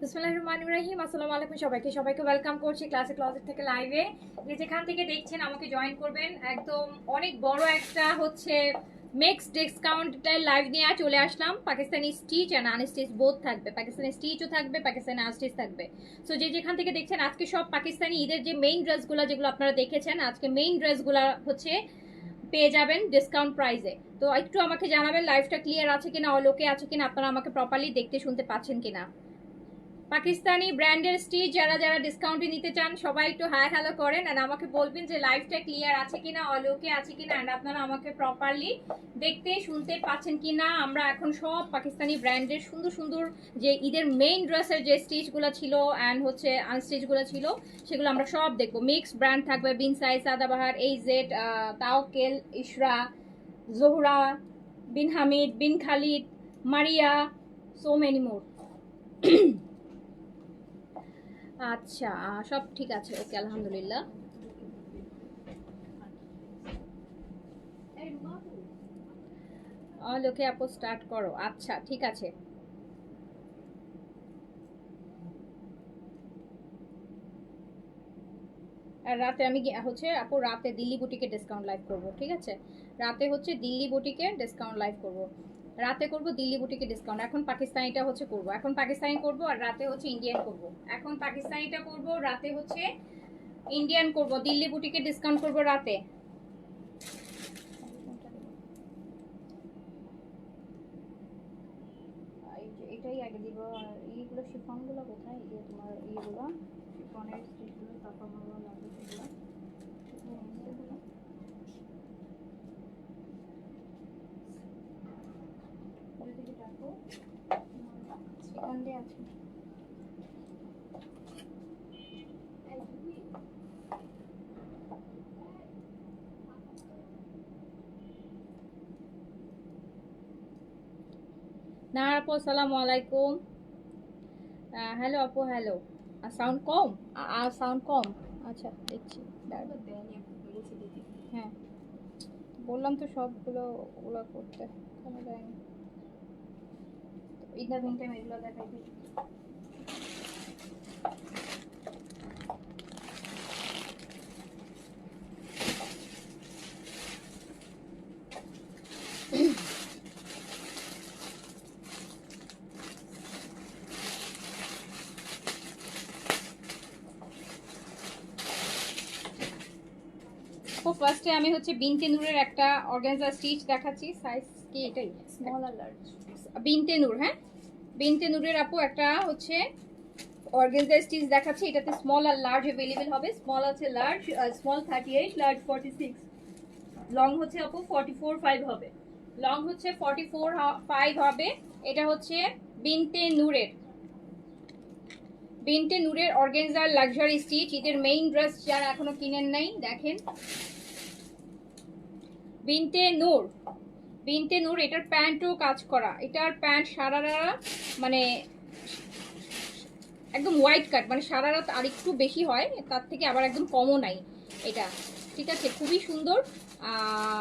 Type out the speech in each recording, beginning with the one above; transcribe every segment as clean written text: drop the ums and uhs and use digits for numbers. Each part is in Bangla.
বিসমিল্লাহির রহমানির রহিম। আসসালামু আলাইকুম সবাইকে ওয়েলকাম করছি ক্লাসিক ক্লজেট থেকে লাইভে। যে যেখান থেকে দেখছেন আমাকে জয়েন করবেন। একদম অনেক বড় একটা হচ্ছে মেক্স ডিসকাউন্টের লাইভ নিয়ে চলে আসলাম। Pakistani stitch and unstitch both থাকবে, পাকিস্তানি স্টিচও থাকবে, পাকিস্তানি আনস্টিচ থাকবে। সো যে যেখান থেকে দেখছেন আজকে সব পাকিস্তানি ঈদের যে মেইন ড্রেসগুলো যেগুলো আপনারা দেখেছেন, আজকে মেইন ড্রেসগুলো হচ্ছে পেয়ে যাবেন ডিসকাউন্ট প্রাইসে। তো একটু আমাকে জানাবেন লাইভটা ক্লিয়ার আছে কিনা, অলোকে আছে কিনা, আপনারা আমাকে প্রপারলি দেখতে শুনতে পাচ্ছেন কিনা। পাকিস্তানি ব্র্যান্ডের স্টিচ যারা যারা ডিসকাউন্টে নিতে চান সবাই একটু হাই হ্যালো করেন আর আমাকে বলবেন যে লাইভটা ক্লিয়ার আছে কিনা, অলোকে আছে কিনা, এন্ড আপনারা আমাকে প্রপারলি দেখতে শুনতে পাচ্ছেন কিনা। আমরা এখন সব পাকিস্তানি ব্র্যান্ডের সুন্দর সুন্দর যে ঈদের মেইন ড্রেসের যে স্টিচগুলো ছিল অ্যান্ড হচ্ছে আনস্টিচগুলো ছিল সেগুলো আমরা সব দেখবো। মিক্স ব্র্যান্ড থাকবে, Bin Saeed, Sadabahar, AZ, Tawakkal, Ishra, Zohra, Bin Hamid, Bin Khalid, Maria, so many more. আচ্ছা, সব ঠিক আছে, ওকে আলহামদুলিল্লাহ। লোকে আপু স্টার্ট করো। আচ্ছা ঠিক আছে। আর রাতে আমি হচ্ছে আপু রাতে দিল্লি বুটিকে ডিসকাউন্ট লাইভ করব, ঠিক আছে? রাতে হচ্ছে দিল্লি বুটিকে ডিসকাউন্ট লাইভ করব, রাতে করব দিল্লি বুটিকে ডিসকাউন্ট। এখন পাকিস্তানিটা হচ্ছে করব, এখন পাকিস্তানি করব আর রাতে হচ্ছে ইন্ডিয়ান করব। এখন পাকিস্তানিটা করব, রাতে হচ্ছে ইন্ডিয়ান করব, দিল্লি বুটিকে ডিসকাউন্ট করব রাতে। এটাই আগে দিব। আর এইগুলো শিফনগুলো কোথায়, এই যে তোমার এইগুলো শিফনের স্টিচগুলো কাপড়গুলো লাগবে সেগুলো যদি রাখো এখান দিয়ে আছে। না আপু আসসালামু আলাইকুম। হ্যালো আপু, হ্যালো। সাউন্ড কম, সাউন্ড কম। আচ্ছা দেখছি। হ্যাঁ বললাম তো সবগুলো ওগুলো করতে কেন দেয়নি। ইদা মিন টাইম এগুলো দেখাই দিই। ফার্স্টে আমি হচ্ছে বিনতে নূরের একটা অর্গানজা স্টিচ দেখাচ্ছি। সাইজ কি এটাই, স্মল আর লার্জ? বিনতে নূর, হ্যাঁ বিনতে নূরের আপু একটা হচ্ছে অর্গানজা স্টিচ দেখাচ্ছি। এটাতে স্মল আর লার্জ अवेलेबल হবে। স্মল আছে, লার্জ, স্মল 38, লার্জ 46, লং হচ্ছে আপু 44.5 হবে। লং হচ্ছে 44.5 হবে। এটা হচ্ছে বিনতে নূরের, বিনতে নূরের অর্গানজার লাক্সারি স্টিচ। এদের মেইন ড্রেস যারা এখনো কিনেন নাই দেখেন, বিনতে নূর, বিনতে নূর। এটার প্যান্টও কাজ করা, এটার প্যান্ট সারারা মানে একদম হোয়াইট কাট, মানে সারা রাত আর একটু বেশি হয় তার থেকে, আবার একদম কমও নাই এটা, ঠিক আছে? খুবই সুন্দর।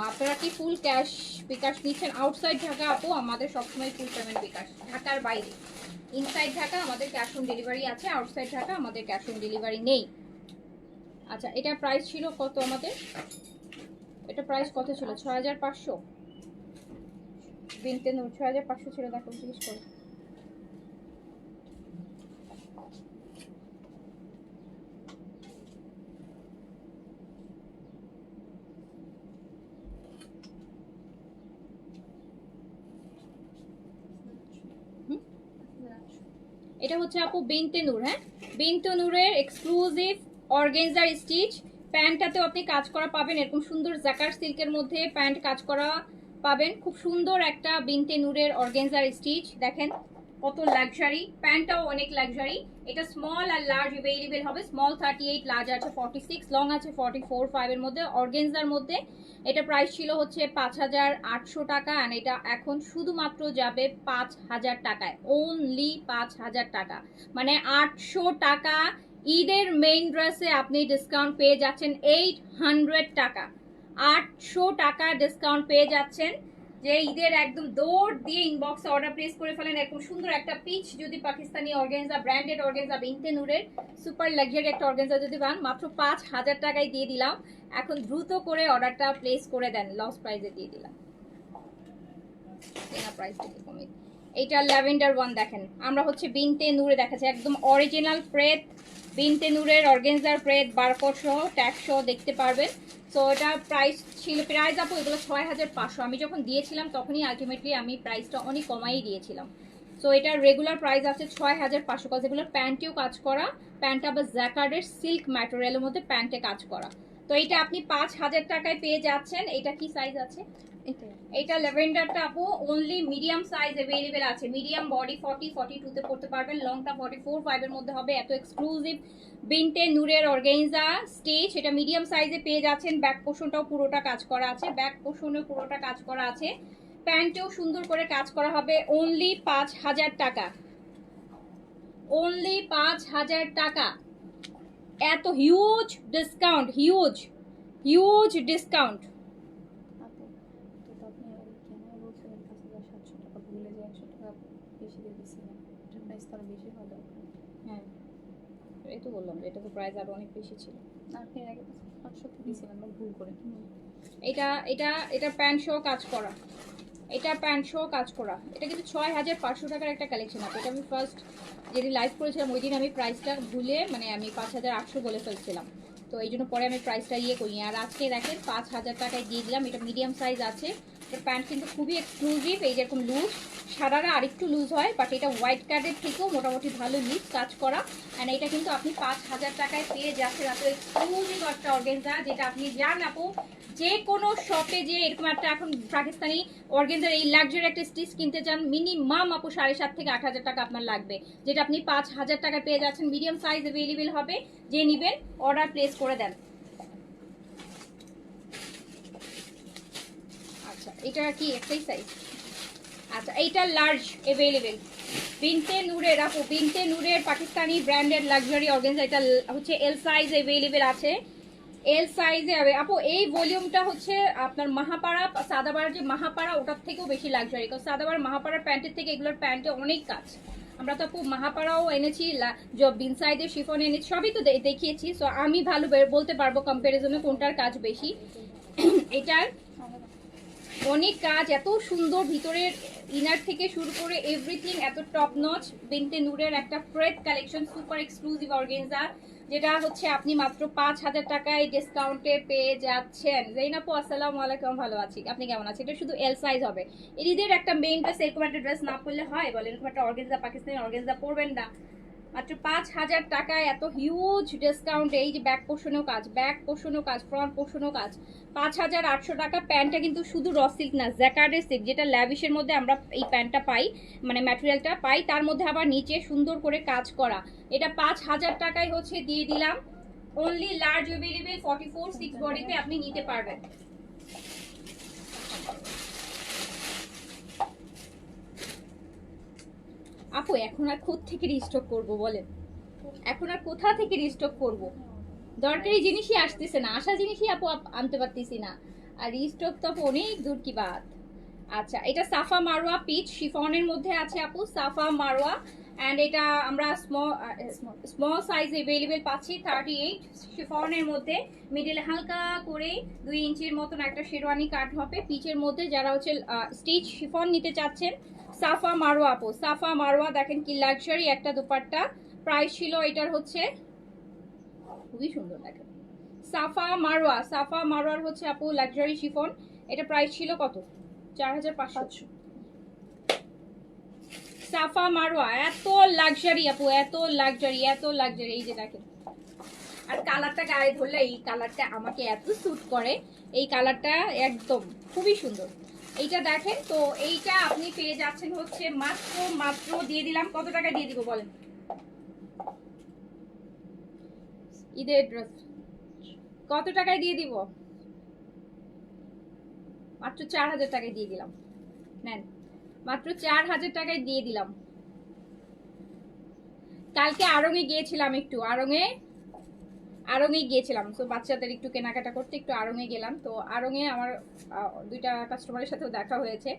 আপনারা কি ফুল ক্যাশ বিকাশ নিচ্ছেন? আউটসাইড ঢাকা আপু আমাদের সবসময় ফুল পেমেন্ট বিকাশ, ঢাকার বাইরে। ইনসাইড ঢাকা আমাদের ক্যাশ অন ডেলিভারি আছে, আউটসাইড ঢাকা আমাদের ক্যাশ অন ডেলিভারি নেই। আচ্ছা এটা প্রাইস ছিল কত আমাদের? এটা প্রাইস কত ছিল? 6500। বিনতে নূর 6500 ছিল, দেখো জিজ্ঞেস করে। এটা হচ্ছে আপু বিনতে নূর, হ্যাঁ বিনতে নূরের এক্সক্লুসিভ অর্গানজার স্টিচ। প্যান্টটাতেও আপনি কাজ করা পাবেন, এরকম সুন্দর জাকার সিল্কের মধ্যে প্যান্ট কাজ করা পাবেন। খুব সুন্দর একটা বিনতে নূরের অর্গানজার স্টিচ, দেখেন কত লাক্সারি, প্যান্টটাও অনেক লাক্সারি। এটা স্মল আর লার্জ অ্যাভেলেবেল হবে। স্মল 38, লার্জ আছে 46, লং আছে 44, 5 এর মধ্যে অর্গানজার মধ্যে। এটা প্রাইস ছিল হচ্ছে 5800 টাকা, আর এটা এখন শুধুমাত্র যাবে 5000 টাকায়, ওনলি 5000 টাকা, মানে 800 টাকা। ঈদের মেইন ড্রেসে আপনি ডিসকাউন্ট পেয়ে যাচ্ছেন 800 টাকা, 800 টাকা ডিসকাউন্ট পেয়ে যাচ্ছেন। যে ঈদের একদম দৌড় দিয়ে ইনবক্সে অর্ডার প্লেস করে ফেলেন। এরকম সুন্দর একটা পিচ যদি পাকিস্তানি অর্গানজা, ব্র্যান্ডেড অর্গানজা, বিনতে নূরের সুপার লাক্সারি একটা অর্গানজা যদি পান, মাত্র 5000 টাকায় দিয়ে দিলাম। এখন দ্রুত করে অর্ডারটা প্লেস করে দেন, লস প্রাইসে দিয়ে দিলাম। প্রাইসটা কমে। এইটা ল্যাভেন্ডার ওয়ান দেখেন, আমরা হচ্ছে বিনতে নূরে দেখাচ্ছি একদম অরিজিনাল প্রেত, বিনতে নূরের অর্গানজার প্রেত, বারকোড সহ ট্যাগ সহ দেখতে পারবেন। সো এটা প্রাইস ছিল, প্রাইস আপু এগুলো 6500। আমি যখন দিয়েছিলাম তখনই আলটিমেটলি আমি প্রাইসটা অনেক কমাই দিয়েছিলাম। সো এটার রেগুলার প্রাইস আছে 6500, কাজ এগুলোর প্যান্টেও কাজ করা, প্যান্ট আবার জ্যাকার্ডের সিল্ক ম্যাটেরিয়ালের মধ্যে প্যান্টে কাজ করা। তো এটা আপনি 5000 টাকায় পেয়ে যাচ্ছেন। এটা কি সাইজ আছে? এটা ল্যাভেন্ডারটা আপু অনলি মিডিয়াম সাইজ अवेलेबल আছে, মিডিয়াম বডি 40 42 তে পড়তে পারবেন, লংটা 44 5 এর মধ্যে হবে। এত এক্সক্লুসিভ বিনতে নূরের অর্গানজা স্টিচ, এটা মিডিয়াম সাইজে পেয়ে যাচ্ছেন। ব্যাক পোর্শনটাও পুরোটা কাজ করা আছে, ব্যাক পোর্শনে পুরোটা কাজ করা আছে, প্যান্টেও সুন্দর করে কাজ করা হবে। অনলি 5000 টাকা, অনলি 5000 টাকা। এত huge discount, huge huge discount. হ্যাঁ এই তো বললাম, এটা তো প্রাইস আরো অনেক বেশি ছিল। ভুল করে এটা এটা এটা প্যান্ট সহ কাজ করা, এটা প্যান্ট সহ কাজ করা। এটা কিন্তু 6500 টাকার একটা কালেকশন আছে। এটা আমি ফার্স্ট যেদিন লাইভ করেছিলাম ওই দিন আমি প্রাইসটা ভুলে মানে আমি 5800 বলে ফেলছিলাম, তো এই জন্য পরে আমি প্রাইসটা ইয়ে করি। আর আজকে দেখেন 5000 টাকায় দিয়ে দিলাম। এটা মিডিয়াম সাইজ আছে, এটা প্যান্ট কিন্তু খুবই এক্সক্লুসিভ, এই যেরকম লুজ, সারারা আরেকটু লুজ হয়, বাট এটা হোয়াইট কার্ডের থেকেও মোটামুটি ভালো লুজ কাজ করা। অ্যান্ড এটা কিন্তু আপনি 5000 টাকায় পেয়ে যাচ্ছেন। এত এক্সক্লুসিভ একটা অর্গানজা, যেটা আপনি জান আপু যে কোনো শপে যে এরকম একটা এখন পাকিস্তানি অর্গানজার এই লাক্সারি একটা স্টিচ কিনতে চান, মিনিমাম আপু 7,500 থেকে 8000 টাকা আপনার লাগবে, যেটা আপনি 5000 টাকা পেয়ে যাচ্ছেন। মিডিয়াম সাইজ অ্যাভেলেবেল হবে, যে নিবেন অর্ডার প্লেস করে দেন। আচ্ছা এটা কি একটাই সাইজ? আচ্ছা এইটা লার্জ অ্যাভেলেবেল, বিনতে নূরের আপু, বিনতে নূরের পাকিস্তানি ব্র্যান্ডেড লাক্সারি অর্গানজা। এটা হচ্ছে এল সাইজ অ্যাভেলেবেল আছে, এল সাইজে হবে আপু। এই ভলিউমটা হচ্ছে আপনার মাহাপাড়া, সাদাবার যে মাহাপাড়া ওটার থেকেও বেশি লাক্সারি, কারণ সাদাবার মাহাপাড়ার প্যান্টের থেকে এগুলোর প্যান্টে অনেক কাজ। আমরা তো আপু মাহাপাড়াও এনেছি, বিন সাইডের শিফন এনেছি, সবই তো দেখিয়েছি। সো আমি ভালো বলতে পারবো কম্পারিজনে কোনটার কাজ বেশি। এটার অনেক কাজ, এত সুন্দর, ভিতরের ইনার থেকে শুরু করে এভরিথিং এত টপ নচ। বিনতে নূরের একটা Fred collection, super exclusive organza, যেটা হচ্ছে আপনি মাত্র 5000 টাকায় ডিসকাউন্টে পেয়ে যাচ্ছেন। জাইনাপু আসসালামু আলাইকুম, ভালো আছি, আপনি কেমন আছেন? এটা শুধু এল সাইজ হবে। ঈদের একটা মেইন ড্রেস, এরকম একটা ড্রেস না পরলে হয় বলেন? এরকম একটা অর্গানজা, পাকিস্তানি অর্গানজা পরবেন না? মাত্র 5000 টাকায় এত হিউজ ডিসকাউন্ট। এই যে ব্যাক পোর্শনেও কাজ, ব্যাক পোর্শনেও কাজ, ফ্রন্ট পোর্শনেও কাজ। 5800 টাকা। প্যান্টটা কিন্তু শুধু র সিল্ক না, জ্যাকার্ডের সিল্ক, যেটা ল্যাভিশের মধ্যে আমরা এই প্যান্টটা পাই, মানে ম্যাটেরিয়ালটা পাই, তার মধ্যে আবার নিচে সুন্দর করে কাজ করা। এটা 5000 টাকায় হচ্ছে দিয়ে দিলাম। অনলি লার্জ অ্যাভেলেবেল 44-6 বডিতে আপনি নিতে পারবেন। আপু এখন আর কোথা থেকে রিস্টক করব বলেন? এখন আর কোথা থেকে রিস্টক করব? দরকারি জিনিসই আসতেছে না, আসা জিনিসই আপু আনতে পারতেছি না, আর রিস্টক তো অনেক দূর কি বাত। আচ্ছা এটা সাফা মারোয়া পিচ শিফনের মধ্যে আছে আপু, সাফা মারোয়া। অ্যান্ড এটা আমরা স্মল সাইজ অ্যাভেলেবেল পাচ্ছি 38 শিফনের মধ্যে। মিডল হালকা করে 2 ইঞ্চির মতন একটা শেরওয়ানি কাট হবে পিচের মধ্যে। যারা হচ্ছে স্টিচ শিফন নিতে চাচ্ছেন, সাফা মারোয়া আপু, সাফা মারোয়া দেখেন কি লাক্সারি একটা দুপাট্টা। প্রাইস ছিল এটার হচ্ছে খুবই সুন্দর দেখেন, সাফা মারোয়া, সাফা মারোয়ার হচ্ছে আপু লাক্সারি শিফন। এটা প্রাইস ছিল কত? 4500। সাফা মারোয়া, এত লাক্সারি আপু, এত লাক্সারি, এত লাক্সারি। এই যে দেখেন, আর কালারটা গায়ে ধরলে এই কালারটা আমাকে এত স্যুট করে, এই কালারটা একদম খুবই সুন্দর। এইটা দেখেন তো, এইটা আপনি পেয়ে যাচ্ছেন হচ্ছে মাত্র মাত্র দিয়ে দিলাম, কত টাকা দিয়ে দিব বলেন? ঈদের ড্রেস কত টাকায় দিয়ে দিব? মাত্র 4000 টাকায় দিয়ে দিলাম। নেন, মাত্র 4000 টাকায় দিয়ে দিলাম। কালকে আড়ংয়ে গিয়েছিলাম, একটু আড়ংয়ে গিয়েছিলাম, তো বাচ্চাদের একটু কেনাকাটা করতে একটু আড়ংয়ে গেলাম। তো আড়ংয়ে আমার দুইটা কাস্টমারের সাথেও দেখা হয়েছে,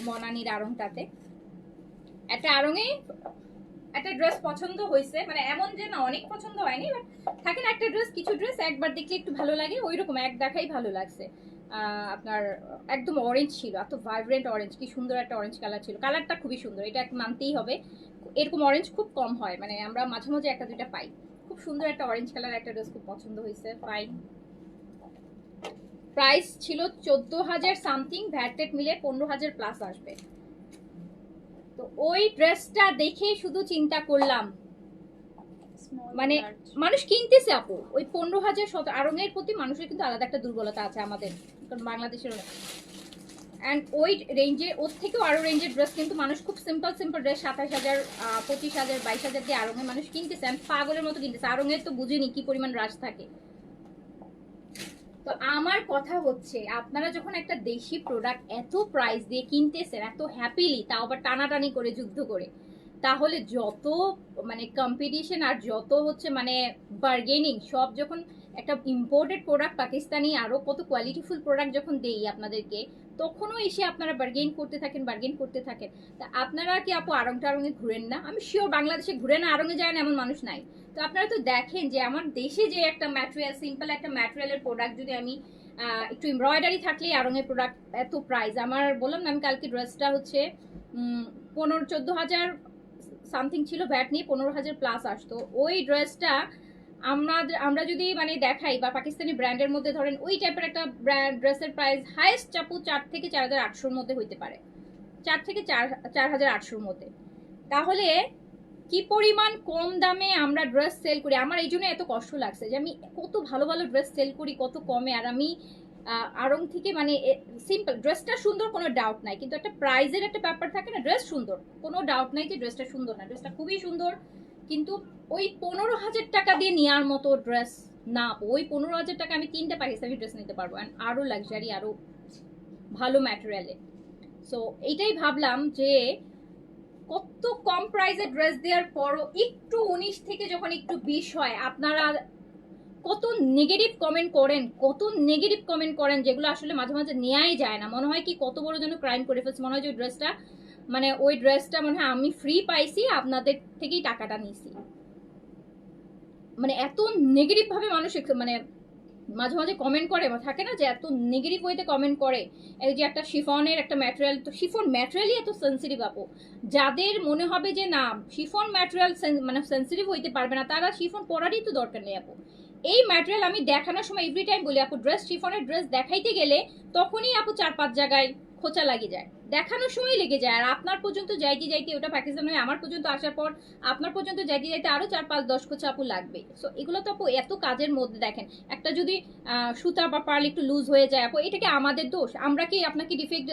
মনানির আড়ংটাতে। একটা আড়ংয়ে একটা ড্রেস পছন্দ হয়েছে, মানে এমন যে না অনেক পছন্দ হয়নি, বাট থাকে না একটা ড্রেস, কিছু ড্রেস একবার দেখলে একটু ভালো লাগে, ওইরকম এক দেখাই ভালো লাগছে। আপনার একদম অরেঞ্জ ছিল, এত ভাইব্রেন্ট অরেঞ্জ, কি সুন্দর একটা অরেঞ্জ কালার ছিল, কালারটা খুবই সুন্দর, এটা মানতেই হবে। এরকম অরেঞ্জ খুব কম হয়, মানে আমরা মাঝে মাঝে একটা দুইটা পাই। খুব সুন্দর একটা অরেঞ্জ কালার একটা ড্রেস, খুব পছন্দ হয়েছে, ফাইন। প্রাইস ছিল 14,000 সামথিং, ভ্যাটেড মিলে 15,000 প্লাস আসবে। তো ওই ড্রেসটা দেখে শুধু চিন্তা করলাম, মানে মানুষ কিনতেছে আপু ওই 15,000। আড়ংয়ের প্রতি মানুষের কিন্তু আলাদা একটা দুর্বলতা আছে আমাদের, কারণ বাংলাদেশের অ্যান্ড ওই রেঞ্জে, ওর থেকেও আরো রেঞ্জের ড্রেস কিন্তু মানুষ খুব সিম্পল সিম্পল ড্রেস 27,000, 25,000, 22,000 দিয়ে আড়ংয়ে মানুষ কিনতেছে, পাগলের মতো কিনতেছে। আড়ংয়ের তো বুঝিনি কি পরিমাণ রাশ থাকে। তো আমার কথা হচ্ছে, আপনারা যখন একটা দেশি প্রোডাক্ট এত প্রাইস দিয়ে কিনতেছেন, এত হ্যাপিলি, তাও আবার টানাটানি করে যুদ্ধ করে, তাহলে যত মানে কম্পিটিশন আর যত হচ্ছে মানে বার্গেনিং, সব যখন একটা ইম্পোর্টেড প্রোডাক্ট পাকিস্তানি আরো কত কোয়ালিটিফুল প্রোডাক্ট যখন দেই আপনাদেরকে, তখনও এসে আপনারা বার্গেন করতে থাকেন। তা আপনারা কি আপু আড়ং টাড়ংয়ে ঘুরেন না? আমি শিওর বাংলাদেশে ঘুরে না আড়ংয়ে যায় না এমন মানুষ নাই। তো আপনারা তো দেখেন যে আমার দেশে যে একটা ম্যাটেরিয়াল, সিম্পল একটা ম্যাটেরিয়ালের প্রোডাক্ট, যদি আমি একটু এমব্রয়ডারি থাকলেই আড়ংয়ের প্রোডাক্ট এত প্রাইস। আমার বললাম না, আমি কালকে ড্রেসটা হচ্ছে 14,000 সামথিং ছিল, ভ্যাট নিয়ে 15,000 প্লাস আসতো। ওই ড্রেসটা আমরা যদি মানে দেখাই, বা পাকিস্তানি ব্র্যান্ডের মধ্যে ধরেন ওই টাইপের একটা ড্রেসের প্রাইস হাইয়েস্ট চাপু 4 থেকে 4,800-র মধ্যে হইতে পারে, 4 থেকে 4,800-র মধ্যে। তাহলে কি পরিমাণ কম দামে আমরা ড্রেস সেল করি। আমার এই জন্য এত কষ্ট লাগছে যে আমি কত ভালো ভালো ড্রেস সেল করি কত কমে, আর আমি আড়ং থেকে মানে সিম্পল ড্রেসটা সুন্দর, কোনো ডাউট নাই, কিন্তু একটা প্রাইজের একটা ব্যাপার থাকে না। ড্রেস সুন্দর, কোনো ডাউট নাই যে ড্রেসটা সুন্দর না, ড্রেসটা খুবই সুন্দর, কিন্তু ওই 15,000 টাকা দিয়ে নেওয়ার মতো ড্রেস না। ওই 15,000 টাকা আমি 3টা পাকিস্তানি ড্রেস নিতে পারবো, আরো লাক্সারি, আরো ভালো ম্যাটেরিয়ালে। সো এইটাই ভাবলাম যে কত কম প্রাইসে ড্রেস দেওয়ার পরও একটু 19 থেকে যখন একটু 20 হয়, আপনারা কত নেগেটিভ কমেন্ট করেন, যেগুলো আসলে মাঝে মাঝে নেওয়াই যায় না। মনে হয় কি কত বড় যেন ক্রাইম করে ফেলছে, মনে হয় যে ওই ড্রেসটা মনে হয় আমি ফ্রি পাইছি, আপনাদের থেকেই টাকাটা নিছি। মানে এত নেগেটিভ ভাবে মানুষ মানে মাঝে মাঝে কমেন্ট করে, থাকে না যে এত নেগেটিভ ওয়েতে কমেন্ট করে। এই যে একটা শিফনের একটা ম্যাটেরিয়াল, তো শিফন ম্যাটেরিয়ালই এত সেন্সিটিভ আপু, যাদের মনে হবে যে না শিফন ম্যাটেরিয়াল মানে সেন্সিটিভ হইতে পারবে না, তারা শিফন পরারই তো দরকার নেই আপু। এই ম্যাটেরিয়াল আমি দেখানোর সময় এভরি টাইম বলি আপু, শিফনের ড্রেস দেখাইতে গেলে তখনই আপু 4-5 জায়গায় খোঁচা লাগে যায়, দেখানোর সময় লেগে যায়, আর আপনার পর্যন্ত যাইতে ওটা পাকিস্তান হয়ে আমার পর্যন্ত আসার পর আপনার পর্যন্ত যাইতে আরো 4-5-10 খোঁচা আপু লাগবে। সো এগুলো তো আপু এত কাজের মধ্যে, দেখেন একটা যদি সুতা বা পার্ল একটু লুজ হয়ে যায় আপু, এটা কি আমাদের দোষ? আমরা কি আপনাকে ডিফেক্ট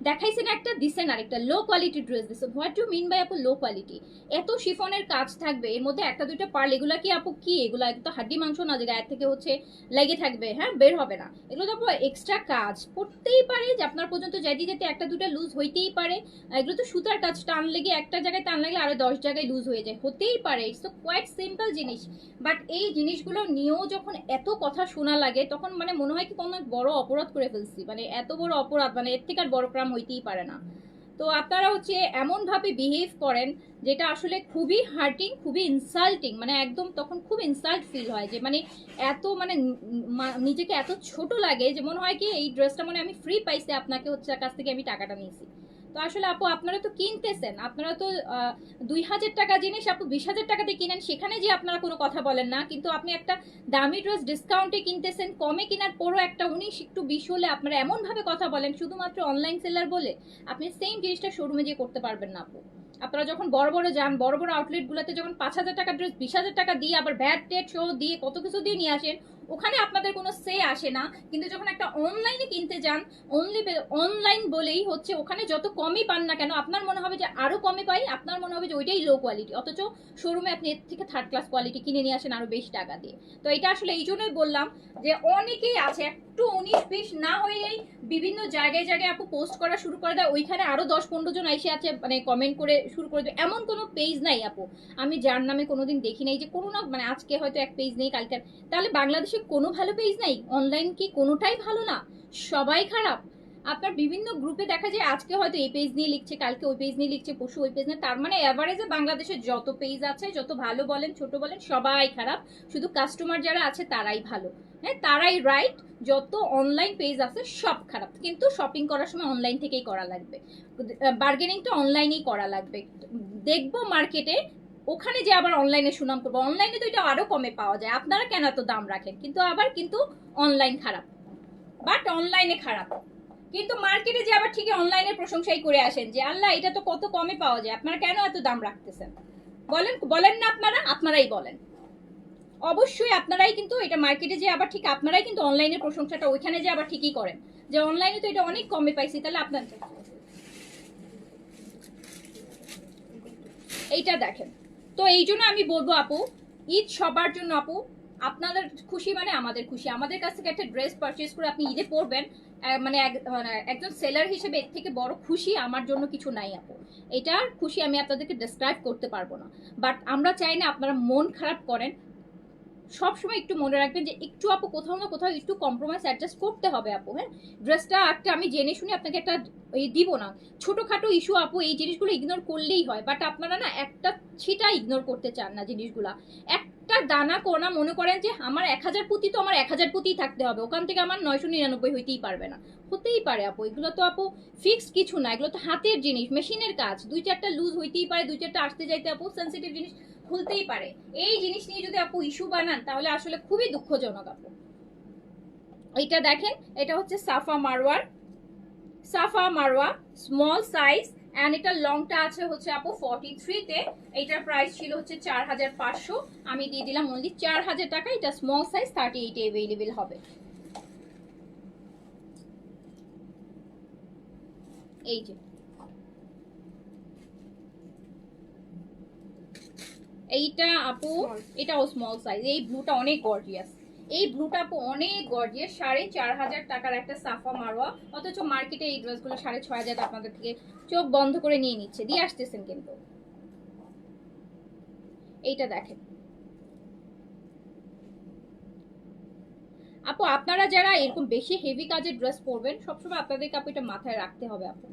দেখাইছে না একটা, দিচ্ছেন আর একটা লো কোয়ালিটি ড্রেস দিচ্ছেন। হোয়াট ইউ মিন বাই আপু লো কোয়ালিটি? এত শিফনের কাজ থাকবে, এর মধ্যে একটা দুইটা পার্ল, এগুলা কি আপু কি এগুলা তো হাড্ডি মাংস না যে গায়ের থেকে হচ্ছে লেগে থাকবে, হ্যাঁ বের হবে না, এগুলো তো আপু এক্সট্রা কাজ করতেই পারে, যে আপনার পর্যন্ত যাইতে একটা দুটা লুজ হইতেই পারে। এগুলো তো সুতার কাজ, টান লেগে একটা জায়গায় টান লাগলে আরো 10 জায়গায় লুজ হয়ে যায়, হতেই পারে। ইটস তো কোয়াইট সিম্পল জিনিস, বাট এই জিনিসগুলো নিয়েও যখন এত কথা শোনা লাগে, তখন মানে মনে হয় কি কোনো বড় অপরাধ করে ফেলছি, মানে এত বড় অপরাধ, মানে এর থেকে আর বড় ক্রাইম হইতেই পারে না। তো আপনারা হচ্ছে এমন ভাবে বিহেভ করেন যেটা আসলে খুবই হার্টিং, খুবই ইনসাল্টিং, মানে একদম তখন খুব ইনসাল্ট ফিল হয়, যে মানে এত মানে নিজেকে এত ছোট লাগে, যে মনে হয় কি এই ড্রেসটা মানে আমি ফ্রি পাইছি, আপনাকে হচ্ছে কাছ থেকে আমি টাকাটা নিয়েছি। তো আসলে আপু আপনারা তো কিনতেছেন, আপনারা তো 2,000 টাকা জিনিস আপু 20,000 টাকা দিয়ে কিনেন, সেখানে যে আপনারা কোনো কথা বলেন না, কিন্তু আপনি একটা দামি ড্রেস ডিসকাউন্টে কিনতেছেন, কমে কেনার পরও একটা 19 একটু 20 হলে আপনারা এমন ভাবে কথা বলেন, শুধুমাত্র অনলাইন সেলার বলে আপনি সেম জিনিসটা শোরুমে গিয়ে করতে পারবেন না আপু। আপনারা যখন বড় বড় যান, বড় বড় আউটলেটগুলোতে যখন 5,000 টাকা ড্রেস 20,000 টাকা দিয়ে আবার ভ্যাট টেট সহ দিয়ে কত কিছু দিয়ে নিয়ে আসেন, ওখানে আপনাদের কোনো সে আসে না। কিন্তু যখন একটা অনলাইনে কিনতে যান, অনলাইন বলেই হচ্ছে ওখানে যত কমই পান না কেন আপনার মনে হবে যে আরো কমে পাই, আপনার মনে হবে যে ওইটাই লো কোয়ালিটি, অথচ শোরুমে আপনি এর থেকে থার্ড ক্লাস কোয়ালিটি কিনে নিয়ে আসেন আরো বেশি টাকা দিয়ে। তো এটা আসলে এই জন্যই বললাম যে অনেকেই আছে একটু 19-20 না হয়েই বিভিন্ন জায়গায় জায়গায় আপু পোস্ট করা শুরু করে দেয়, ওইখানে আরো 10-15 জন এসে আছে মানে কমেন্ট করে শুরু করে দেয়। এমন কোনো পেজ নাই আপু আমি যার নামে কোনোদিন দেখি নাই যে কোনো না মানে আজকে হয়তো এক পেজ নেই কালকে। তাহলে বাংলাদেশে কোনো ভালো পেজ নাই? অনলাইন কি কোনোটাই ভালো না? সবাই খারাপ? আপনার বিভিন্ন গ্রুপে দেখা যায় আজকে হয়তো এই পেজ নিয়ে লিখছে, কালকে ওই পেজ নিয়ে লিখছে, পরশু ওই পেজ নিয়ে। তার মানে এভারেজে বাংলাদেশে যত পেজ আছে, যত ভালো বলেন ছোট বলেন সবাই খারাপ, শুধু কাস্টমার যারা আছে তারাই ভালো। হ্যাঁ, তারাই রাইট। যত অনলাইন পেজ আছে সব খারাপ। কিন্তু শপিং করার সময় অনলাইন থেকেই করা লাগবে, বার্গেনিংটা অনলাইনেই করা লাগবে। দেখবো মার্কেটে, ওখানে যে আবার অনলাইনে সুনাম করবো। অনলাইনে তো এটা আরো কমে পাওয়া যায়, আপনারা কেন এত দাম রাখেন? কিন্তু আবার কিন্তু অনলাইন খারাপ, বাট অনলাইনে খারাপ, কিন্তু মার্কেটে যে আবার ঠিকই অনলাইনের প্রশংসাই করে আসেন যে আল্লাহ এটা তো কত কমে পাওয়া যায়, আপনারা কেন এত দাম রাখতেছেন? বলেন বলেন না আপনারা? আপনারাই বলেন। অবশ্যই আপনারাই কিন্তু এটা মার্কেটে যে আবার ঠিক আপনারাই কিন্তু অনলাইনের প্রশংসাটা ওইখানে যে আবার ঠিকই করেন যে অনলাইনে তো এটা অনেক কমে পাইছি, তাহলে আপনার এইটা দেখেন। তো এই জন্য আমি বলবো আপু, ঈদ সবার জন্য আপু, আপনাদের খুশি মানে আমাদের খুশি। আমাদের কাছ থেকে একটা ড্রেস পারচেজ করে আপনি ঈদে পরবেন, মানে একজন সেলার হিসেবে এর থেকে বড় খুশি আমার জন্য কিছু নাই আপু। এটার খুশি আমি আপনাদেরকে ডেসক্রাইব করতে পারবো না। বাট আমরা চাই না আপনারা মন খারাপ করেন। সবসময় একটু মনে রাখবেন যে একটু আপু কোথাও না কোথাও একটু কম্প্রোমাইজ অ্যাডজাস্ট করতে হবে আপু। হ্যাঁ, ড্রেসটা একটা আমি জেনে শুনে আপনাকে একটা দিব না। ছোটখাটো ইস্যু আপু, এই জিনিসগুলো ইগনোর করলেই হয়, বাট আপনারা না একটা সেটা ইগনোর করতে চান না জিনিসগুলা। একটা দানা কোনা মনে করেন যে আমার 1,000 পুঁতি তো আমার 1,000 পুঁতিই থাকতে হবে, ওখান থেকে আমার 999 হইতেই পারবে না। হতেই পারে আপু, এগুলো তো আপু ফিক্সড কিছু না, এগুলো তো হাতের জিনিস, মেশিনের কাজ। 2-4টা লুজ হইতেই পারে, 2-4টা আসতে যাইতে আপু সেন্সিটিভ জিনিস খুলতেই পারে। এই জিনিস নিয়ে যদি আপু ইস্যু বানান তাহলে আসলে খুবই দুঃখজনক আপু। এটা দেখেন, এটা হচ্ছে সাফা মারওয়া স্মল সাইজ, এন্ড এটা লংটা আছে হচ্ছে আপু 43 তে। এটার প্রাইস ছিল হচ্ছে 4,500, আমি দিয়ে দিলাম অনলি 4,000 টাকা। এটা স্মল সাইজ 38 এ अवेलेबल হবে। এই যে এইটা আপু, এটাও স্মল সাইজ। এই ব্লুটা অনেক গর্জিয়াস, এই ব্লুটা আপু অনেক গর্জিয়াস। 4,500 টাকার একটা সাফা মারওয়া, অথচ মার্কেটে এই ড্রেসগুলো 6,500 আপনাদের থেকে চোখ বন্ধ করে নিয়ে নিচ্ছে, দিয়ে আসতেছেন। কিন্তু এইটা দেখেন আপু, আপনারা যারা এরকম বেশি হেভি কাজের ড্রেস পরবেন সবসময় আপনাদেরকে আপু এটা মাথায় রাখতে হবে আপু,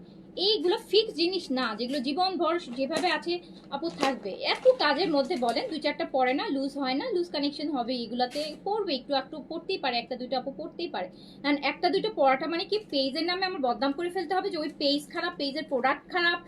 এইগুলো ফিক্স জিনিস না যেগুলো জীবন ভর যেভাবে আছে আপু থাকবে। এত কাজের মধ্যে বলেন 2-4টা পরে না, লুজ হয় না? লুজ কানেকশন হবে, এগুলাতে পড়বে, একটু একটু পড়তেই পারে, 1-2টা আপু পড়তেই পারে। কারণ 1-2টা পড়াটা মানে কি পেজের নামে আমার বদনাম করে ফেলতে হবে যে ওই পেজ খারাপ, পেজের প্রোডাক্ট খারাপ,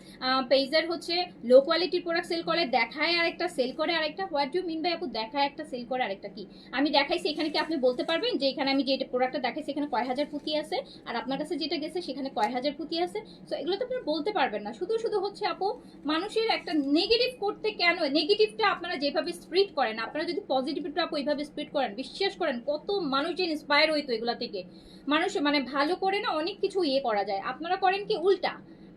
পেজের হচ্ছে লো কোয়ালিটির প্রোডাক্ট সেল করে, দেখায় আরেকটা সেল করে আরেকটা। হোয়াট ডু মিন বাই আপু দেখায় একটা সেল করে আরেকটা? কি আমি দেখাইছি এখানে কি আপনি বলতে পারবেন যে এখানে আমি যে প্রোডাক্টটা দেখাইছি এখানে কয় হাজার পুঁতি আছে, আর আপনার কাছে যেটা গেছে সেখানে কয় হাজার পুঁতি আছে? সো এগুলো তো আপনারা বলতে পারবেন না। শুধু শুধু হচ্ছে আপু মানুষের একটা নেগেটিভ করতে কেন, নেগেটিভটা আপনারা যেভাবে স্প্রিড করেন, আপনারা যদি পজিটিভটা আপু এইভাবে স্প্রিড করেন, বিশ্বাস করেন কত মানুষ যে ইন্সপায়ার হইতো এগুলা থেকে। মানুষ মানে ভালো করে না অনেক কিছু ইয়ে করা যায়। আপনারা করেন কি উল্টা,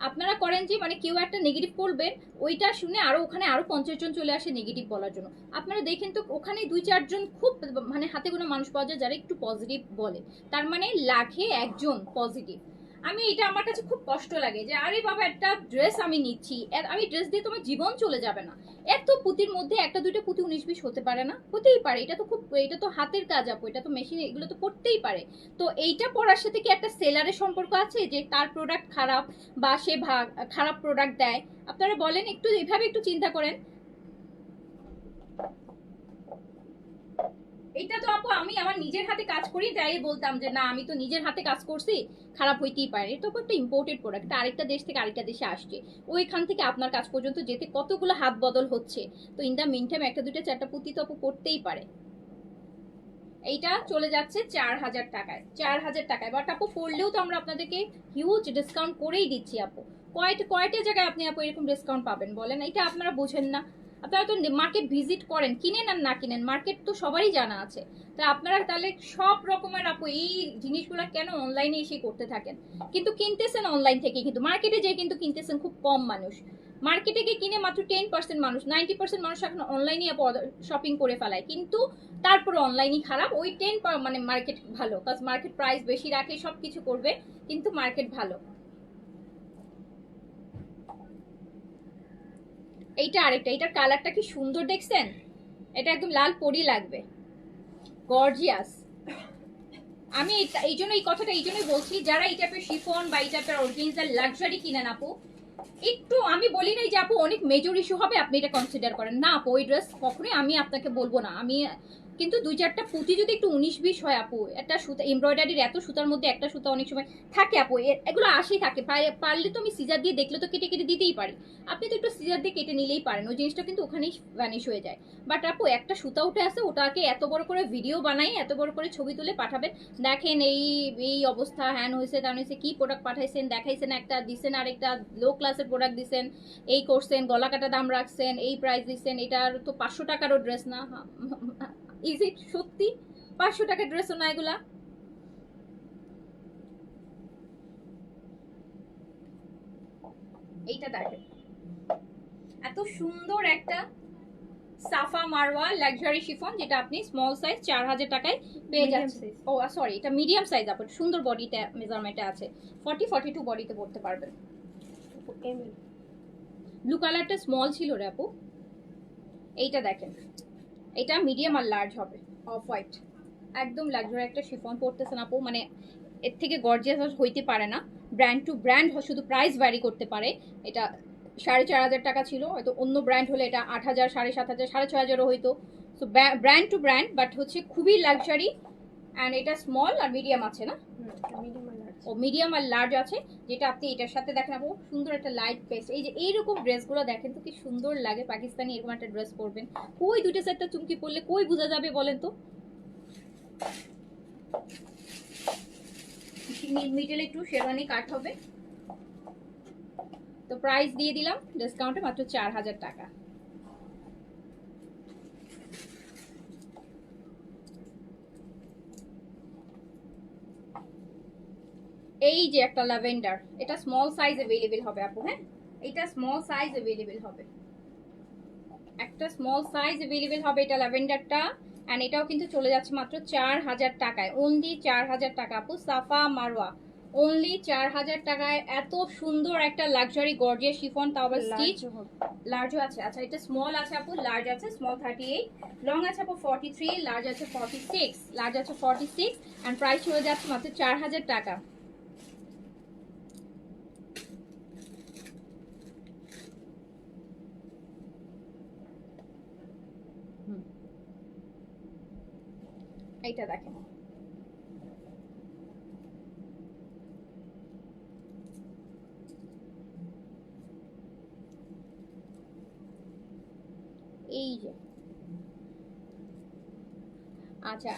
আপনারা করেন যে মানে কেউ একটা নেগেটিভ করবেন, ওইটা শুনে আরো ওখানে আরো 50 জন চলে আসে নেগেটিভ বলার জন্য। আপনারা দেখেন তো ওখানে 2-4 জন খুব মানে হাতে গোনা মানুষ পাওয়া যায় যারা একটু পজিটিভ বলে, তার মানে লাখে একজন পজিটিভ। আমি এটা আমার কাছে খুব কষ্ট লাগে যে আরে বাবা একটা ড্রেস আমি নিচ্ছি, আমি ড্রেস দিয়ে তোমার জীবন চলে যাবে না, এত পুঁতির মধ্যে 1-2টা পুঁতি 19-20 হতে পারে না? হতেই পারে, এটা তো খুব, এটা তো হাতের কাজ আপু, এটা তো মেশিনে, এগুলো তো করতেই পারে। তো এইটা পড়ার সাথে কি একটা সেলারের সম্পর্ক আছে যে তার প্রোডাক্ট খারাপ বা সে খারাপ প্রোডাক্ট দেয়? আপনারা বলেন, একটু এভাবে একটু চিন্তা করেন। এটা তো আপু আমি আমার নিজের হাতে কাজ করি তাই বলতাম যে না আমি তো নিজের হাতে কাজ করছি, খারাপ হইতেই পারে। এটা তো একটা ইম্পোর্টেড প্রোডাক্ট, আরেকটা দেশ থেকে আরেকটা দেশে আসছে, ওইখান থেকে আপনার কাজ পর্যন্ত যেতে কতগুলো হাত বদল হচ্ছে। তো ইন দা মিন টাইম 1-2টা 4টা পুঁতি তো আপু পড়তেই পারে। এইটা চলে যাচ্ছে 4,000 টাকায়, 4,000 টাকায়। বাট আপু পড়লেও তো আমরা আপনাদেরকে হিউজ ডিসকাউন্ট করেই দিচ্ছি আপু, কয়টা জায়গায় আপনি আপু এরকম ডিসকাউন্ট পাবেন বলেন? এটা আপনারা বোঝেন না। আপনারা তো মার্কেট ভিজিট করেন, কিনেন আর না কিনেন, মার্কেট তো সবারই জানা আছে। তা আপনারা তাহলে সব রকমের আপু এই জিনিসগুলো কেন অনলাইনে এসে করতে থাকেন? কিন্তু কিনতেছেন অনলাইন থেকে, কিন্তু মার্কেটে যেয়ে কিন্তু কিনতেছেন খুব কম মানুষ। মার্কেটে গিয়ে কিনে মাত্র 10% মানুষ, 90% মানুষ এখন অনলাইনে শপিং করে ফেলায়। কিন্তু তারপরে অনলাইনই খারাপ, ওই 10 মানে মার্কেট ভালো, কারণ মার্কেট প্রাইস বেশি রাখে, সব কিছু করবে, কিন্তু মার্কেট ভালো। এইটা আরেকটা, এটার কালারটা কি সুন্দর দেখছেন? এটা একদম লাল পরি লাগবে, গর্জিয়াস। আমি এই জন্য এই কথাটা এই জন্যই বলছি, যারা এই টাইপের শিফন বা এই টাইপের অরিজিনাল লাক্সারি কিনেন আপু, একটু আমি বলি নাই যে আপু অনেক মেজর ইস্যু হবে আপনি এটা কনসিডার করেন না আপু, ওই ড্রেস কখনোই আমি আপনাকে বলবো না। আমি কিন্তু 2-4টা পুঁতি যদি একটু 19-20 হয় আপু, একটা সুতা এমব্রয়ডারির এত সুতার মধ্যে একটা সুতা অনেক সময় থাকে আপু, এগুলো আসেই থাকে, পারলে তো আমি সিজার দিয়ে দেখলে তো কেটে কেটে দিতেই পারি, আপনি তো একটু সিজার দিয়ে কেটে নিলেই পারেন, ওই জিনিসটা কিন্তু ওখানেই ভ্যানিশ হয়ে যায়। বাট আপু একটা সুতা উঠে আসে, ওটাকে এত বড় করে ভিডিও বানাই, এত বড় করে ছবি তুলে পাঠাবেন, দেখেন এই এই অবস্থা, হ্যান হয়েছে তেন হয়েছে, কি প্রোডাক্ট পাঠাইছেন দেখাইছেন একটা, দিচ্ছেন আরেকটা, লো ক্লাসের প্রোডাক্ট দিচ্ছেন, এই করছেন, গলা কাটা দাম রাখছেন, এই প্রাইস দিচ্ছেন, এটার তো 500 টাকারও ড্রেস না। ইজ ইট সত্যি 500 টাকার ড্রেসও না এগুলা? এইটা দেখেন, এত সুন্দর একটা সাফা মারওয়া লাক্সারি শিফন, যেটা আপনি স্মল সাইজ 4000 টাকায় পেয়ে যাচ্ছেন। ও সরি, এটা মিডিয়াম সাইজ আপু, সুন্দর বডিতে মেজারমেন্টে আছে, 40-42 বডিতে পড়তে পারবেন। ব্লু কালারটা স্মল ছিল রে আপু। এইটা দেখেন, এটা মিডিয়াম আর লার্জ হবে, অফ হোয়াইট, একদম লাক্সারি একটা শিফন পড়তেছেন আপু, মানে এর থেকে গর্জিয়াস হইতে পারে না। ব্র্যান্ড টু ব্র্যান্ড শুধু প্রাইস ভ্যারি করতে পারে। এটা 4500 টাকা ছিল, হয়তো অন্য ব্র্যান্ড হলে এটা 8000, 7500, 6500ও হইতো। So brand two brand, but হচ্ছে খুবই লাক্সারি। অ্যান্ড এটা স্মল আর মিডিয়াম আছে না? ও মিডিয়াম আর লার্জ আছে, যেটা আপনি এটার সাথে দেখেন আপু, সুন্দর একটা লাইট পেস্ট। এই যে এইরকম ড্রেসগুলো দেখেন তো কি সুন্দর লাগে, পাকিস্তানি এরকম একটা ড্রেস পরবেন, কই দুইটা সেটটা চুমকি পরলে কই বোঝা যাবে বলেন তো? মিডলে একটু শেরওয়ানি কাট হবে। তো প্রাইস দিয়ে দিলাম ডিসকাউন্টে মাত্র 4000 টাকা। এই যে একটা ল্যাভেন্ডার, এটা স্মল সাইজ अवेलेबल হবে আপু। হ্যাঁ, এটা স্মল সাইজ अवेलेबल হবে, একটা স্মল সাইজ अवेलेबल হবে এটা ল্যাভেন্ডারটা। এন্ড এটাও কিন্তু চলে যাচ্ছে মাত্র 4000 টাকায়, অনলি 4000 টাকা আপু। সাফা মারওয়া অনলি 4000 টাকায়, এত সুন্দর একটা লাক্সারি গর্জিয়াস শিফন, তাও আবার স্টিচ। লার্জও আছে, আচ্ছা এটা স্মল আছে আপু, লার্জ আছে, স্মল 38, লং আছে আপু 43, লার্জ আছে 46, লার্জ আছে 46, এন্ড প্রাইস চলে যাচ্ছে মাত্র 4000 টাকা। এইটা দেখেন, এই যে আচ্ছা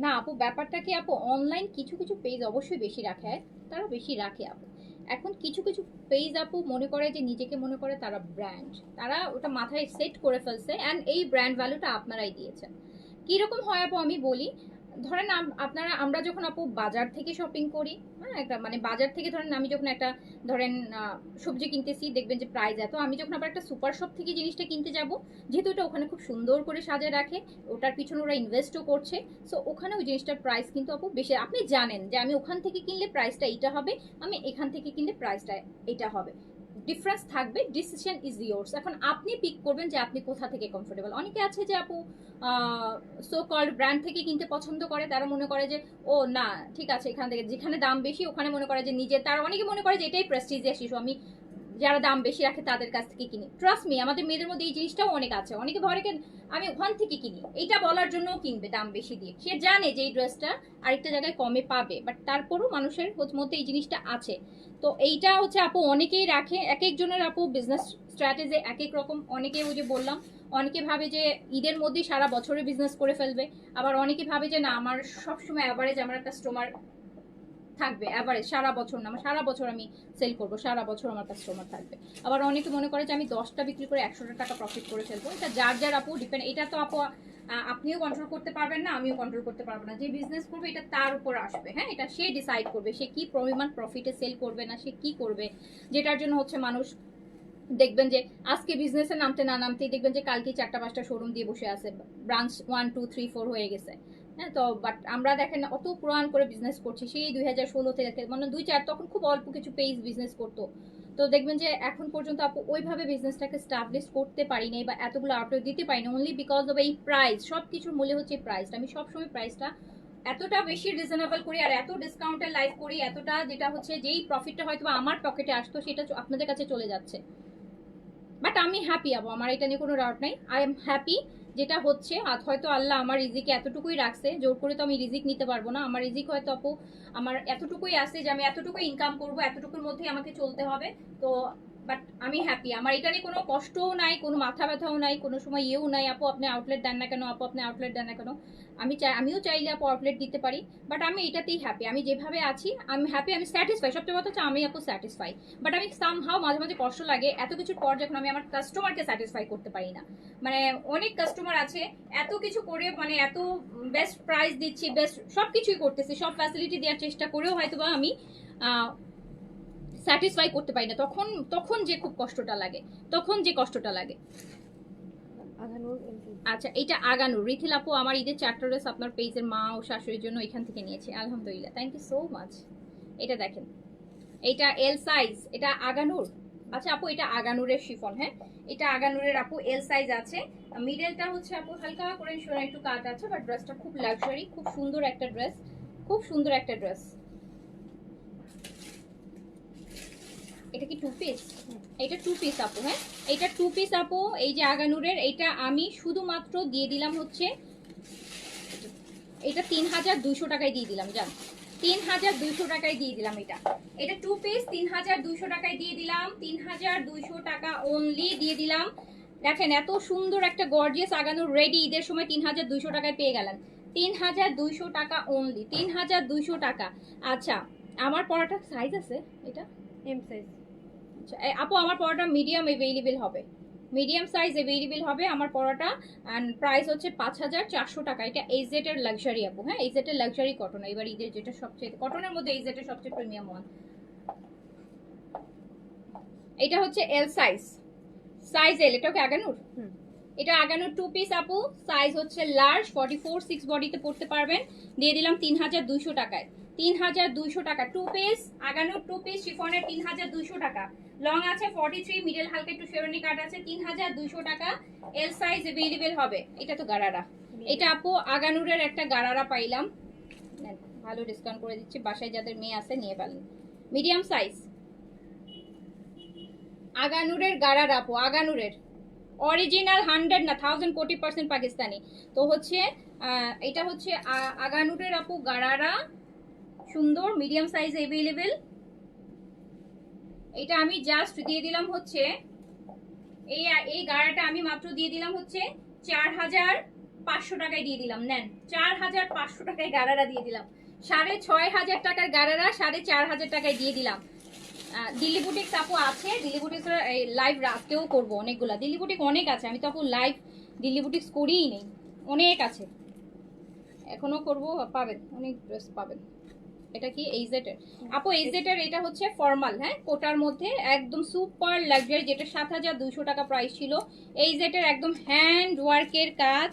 না আপু, ব্যাপারটা কি আপু, অনলাইন কিছু কিছু পেজ অবশ্যই বেশি রাখে, তারা বেশি রাখে আপু। এখন কিছু কিছু পেজ আপু মনে করে যে নিজেকে মনে করে তারা ব্র্যান্ড, তারা ওটা মাথায় সেট করে ফেলছে, অ্যান্ড এই ব্র্যান্ড ভ্যালুটা আপনারাই দিয়েছেন। কিরকম হয় আপু আমি বলি, ধরেন আপনারা আমরা যখন আপু বাজার থেকে শপিং করি, হ্যাঁ একটা মানে বাজার থেকে ধরেন আমি যখন একটা ধরেন সবজি কিনতেছি, দেখবেন যে প্রাইস এত, আমি যখন আবার একটা সুপার শপ থেকে জিনিসটা কিনতে যাব, যেহেতু এটা ওখানে খুব সুন্দর করে সাজিয়ে রাখে, ওটার পিছনে ওরা ইনভেস্টও করছে, সো ওখানে ওই জিনিসটার প্রাইস কিন্তু আপু বেশি। আপনি জানেন যে আমি ওখান থেকে কিনলে প্রাইসটা এইটা হবে, আমি এখান থেকে কিনলে প্রাইসটা এটা হবে, ডিফারেন্স থাকবে, ডিসিশন ইজ ইয়োর্স। এখন আপনি পিক করবেন যে আপনি কোথা থেকে কমফোর্টেবল। অনেকে আছে যে আপু সো কল্ড ব্র্যান্ড থেকে কিনতে পছন্দ করে, তারা মনে করে যে ও না ঠিক আছে, এখান থেকে যেখানে দাম বেশি ওখানে মনে করে যে নিজে, তার অনেকে মনে করে যে এটাই প্রেস্টিজিয়াস ইস্যু, আমি যারা দাম বেশি রাখে তাদের কাছ থেকে কিনি। ট্রাস্ট মি, আমাদের মেয়েদের মধ্যে এই জিনিসটাও অনেক আছে, অনেকে ধরে আমি ওখান থেকে কিনি, এইটা বলার জন্যও কিনবে দাম বেশি দিয়ে, সে জানে যে এই ড্রেসটা আরেকটা জায়গায় কমে পাবে, বাট তারপরও মানুষের মধ্যে এই জিনিসটা আছে। তো এইটা হচ্ছে আপু অনেকেই রাখে, এক একজনের আপু বিজনেস স্ট্র্যাটেজি এক এক রকম। অনেকে ওই যে বললাম, অনেকে ভাবে যে ঈদের মধ্যেই সারা বছরে বিজনেস করে ফেলবে, আবার অনেকে ভাবে যে না আমার সবসময় অ্যাভারেজ আমার কাস্টমার থাকবে এভারেজ, সারা বছর না, আমার সারা বছর আমি সেল করবো, সারা বছর আমার কাস্টমার থাকবে। আবার অনেকে মনে করে যে আমি 10টা বিক্রি করে 100 টাকা প্রফিট করে ফেলবো, এটা যার যার আপু ডিপেন্ড। এটা তো আপু আপনিও কন্ট্রোল করতে পারবেন না, আমিও কন্ট্রোল করতে পারবো না। যে বিজনেস করবে এটা তার উপর আসবে, হ্যাঁ, এটা সে ডিসাইড করবে সে কি পরিমাণ প্রফিটে সেল করবে না সে কি করবে। যেটার জন্য হচ্ছে মানুষ দেখবেন যে আজকে বিজনেসে নামতে না নামতেই দেখবেন যে কালকে 4টা-5টা শোরুম দিয়ে বসে আছে, ব্রাঞ্চ 1 2 3 4 হয়ে গেছে। হ্যাঁ, তো বাট আমরা দেখেন অত পুরান করে বিজনেস করছি, সেই 2016 থেকে, মানে 2-4 তখন খুব অল্প কিছু পেজ বিজনেস করতো। তো দেখবেন যে এখন পর্যন্ত আপু ওইভাবে বিজনেসটাকে স্টাবলিশ করতে পারি নাই বা এতগুলো আউটলেট দিতে পারি না, অনলি বিকজ অফ এই প্রাইস। সব কিছুর মূল্য হচ্ছে প্রাইসটা। আমি সবসময় প্রাইসটা এতটা বেশি রিজনেবল করি আর এত ডিসকাউন্টের লাইফ করি, এতটা যেটা হচ্ছে যেই প্রফিটটা হয়তো আমার পকেটে আসতো সেটা আপনাদের কাছে চলে যাচ্ছে। বাট আমি হ্যাপি আপু, আমার এটা নিয়ে কোনো ডাউট নাই, আই এম হ্যাপি। যেটা হচ্ছে হয়তো আল্লাহ আমার রিজিকে এতটুকুই রাখছে, জোর করে তো আমি রিজিক নিতে পারবো না। আমার রিজিক হয়তো আপু আমার এতটুকুই আছে যে আমি এতটুকুই ইনকাম করব, এতটুকুর মধ্যেই আমাকে চলতে হবে। তো বাট আমি হ্যাপি, আমার এটা নিয়ে কোনো কষ্টও নাই, কোনো মাথা ব্যথাও নাই, কোনো সময় ইয়েও নাই আপু আপনি আউটলেট দেন না কেন, আপু আপনি আউটলেট দেন না কেন। আমিও চাইলে আপু আউটলেট দিতে পারি, বাট আমি এটাতেই হ্যাপি। আমি যেভাবে আছি আমি হ্যাপি, আমি স্যাটিসফাই। সবচেয়ে কথা হচ্ছে আমি আপু স্যাটিসফাই। বাট আমি সামহাও মাঝে মাঝে কষ্ট লাগে এত কিছুর পর যখন আমি আমার কাস্টমারকে স্যাটিসফাই করতে পারি না। মানে অনেক কাস্টমার আছে এত কিছু করে, মানে এত বেস্ট প্রাইস দিচ্ছি, বেস্ট সবকিছুই করতেছি, সব ফ্যাসিলিটি দেওয়ার চেষ্টা করেও হয়তোবা আমি স্যাটিসফাই করতে পারি না। তখন তখন যে খুব কষ্টটা লাগে, তখন যে কষ্টটা লাগে। আচ্ছা, এটা আগানুর রিথিল আপু আমার ঈদের 4টা ড্রেস আপনার পেজের মা ও শাশুড়ির জন্য এখান থেকে নিয়েছি, আলহামদুলিল্লাহ, থ্যাংক ইউ সো মাচ। এটা দেখেন, এটা এল সাইজ, এটা আগানুর। আচ্ছা আপু, এটা আগানুরের শিফন, হ্যাঁ, এটা আগানুরের আপু এল সাইজ আছে। মিডলটা হচ্ছে আপু হালকা করে শোনা একটু কাট আছে, বাট ড্রেসটা খুব লাক্সারি, খুব সুন্দর একটা ড্রেস, খুব সুন্দর একটা ড্রেস। এটা কি 2 পিস? এটা 2 পিস আপু, হ্যাঁ, এটা 2 পিস আপু। এই যে আগানুরের, এটা আমি শুধুমাত্র দিয়ে দিলাম হচ্ছে, এটা 3200 টাকায় দিয়ে দিলাম, জান, 3200 টাকায় দিয়ে দিলাম। এটা 2 পিস 3200 টাকায় দিয়ে দিলাম, 3200 টাকা অনলি দিয়ে দিলাম। দেখেন এত সুন্দর একটা গর্জিয়াস আগানুর রেডি, ঈদের সময় 3200 টাকায় পেয়ে গেলেন, 3200 টাকা অনলি, 3200 টাকা। আচ্ছা, আমার পরাটা সাইজ আছে, এটা এম সাইজ। আচ্ছা আপু, আমার পরাটা মিডিয়াম অ্যাভেলেবেল হবে, মিডিয়াম সাইজ অ্যাভেলেবেল হবে আমার পরাটা। অ্যান্ড প্রাইস হচ্ছে 5400 টাকা। এটা এইজেড এর লাক্সারি আপু, হ্যাঁ, এইজেড এর লাক্সারি কটন। এবার ঈদের যেটা সবচেয়ে কটনের মধ্যে এইজেড এর সবচেয়ে প্রিমিয়াম ওয়ান। এটা হচ্ছে এল সাইজ, সাইজ এল। এটা কি আগানুর? এটা আগানুর 2 পিস আপু, সাইজ হচ্ছে লার্জ, 44/6 বডিতে পড়তে পারবেন। দিয়ে দিলাম 3200 টাকায়, 3200 টাকা 2 পিস আগানুর, 2 পিস শিফনের 3200 টাকা। লং আছে 43, মিডল হালকা একটু শেরনি কাট আছে, 3200 টাকা। এল সাইজ अवेलेबल হবে। এটা তো গারারা, এটা আপু আগানুরের একটা গারারা পাইলাম, ভালো ডিসকাউন্ট করে দিচ্ছি, বাসায় যাদের মেয়ে আছে নিয়ে ফেলেন। মিডিয়াম সাইজ আগানুরের গারারা আপু, আগানুরের অরিজিনাল 100 না 1000 কোটি% পাকিস্তানি। তো হচ্ছে এটা হচ্ছে আগানুরের আপু গারারা, সুন্দর মিডিয়াম সাইজ अवेलेबल। এটা আমি জাস্ট দিয়ে দিলাম হচ্ছে এই গাড়াটা আমি মাত্র দিয়ে দিলাম হচ্ছে 4500 টাকায় দিয়ে দিলাম, নেন 4500 টাকায় গাড়ারা দিয়ে দিলাম, 6500 টাকার গাড়ারা 4500 টাকায় দিয়ে দিলাম। দিল্লি বুটিক্স আপু আছে, দিল্লি বুটিক্স লাইভ রাতেও করবো অনেকগুলা, দিল্লি বুটিক অনেক আছে, আমি তো আপু লাইভ দিল্লি বুটিক্স করিই নেই, অনেক আছে, এখনো করবো, পাবেন অনেক ড্রেস পাবেন। এটা কি এইজেড এর আপু, এইজেড এর এটা হচ্ছে ফর্মাল, হ্যাঁ, কোটার মধ্যে একদম সুপার লাক্সারি, যেটা 7200 টাকা প্রাইস ছিল। এইজেড এর একদম হ্যান্ড ওয়ার্কের কাজ,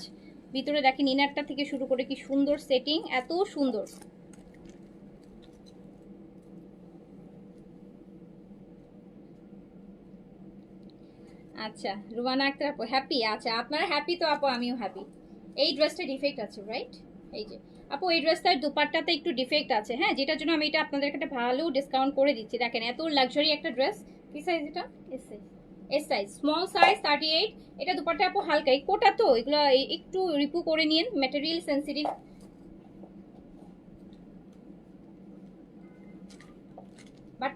ভিতরে দেখেন ইনারটা থেকে শুরু করে কি সুন্দর সেটিং, এত সুন্দর। আচ্ছা রুমানা আক্তার আপু হ্যাপি, আচ্ছা আপনারা হ্যাপি তো আপু আমিও হ্যাপি। এই ড্রেসটা ডিফেক্ট আছে রাইট, এই যে আপু এই ড্রেসটার দুপাট্টাতে একটু ডিফেক্ট আছে, হ্যাঁ, যেটার জন্য আমি এটা আপনাদের একটা ভালো ডিসকাউন্ট করে দিচ্ছি। দেখেন এত লাক্সারি একটা ড্রেস, কি সাইজ এটা? S size, S size, small size 38। এটা দুপাট্টা আপু হালকা, এই কোটা তো এগুলো একটু রিপু করে নিন, ম্যাটেরিয়াল সেন্সিটিভ। বাট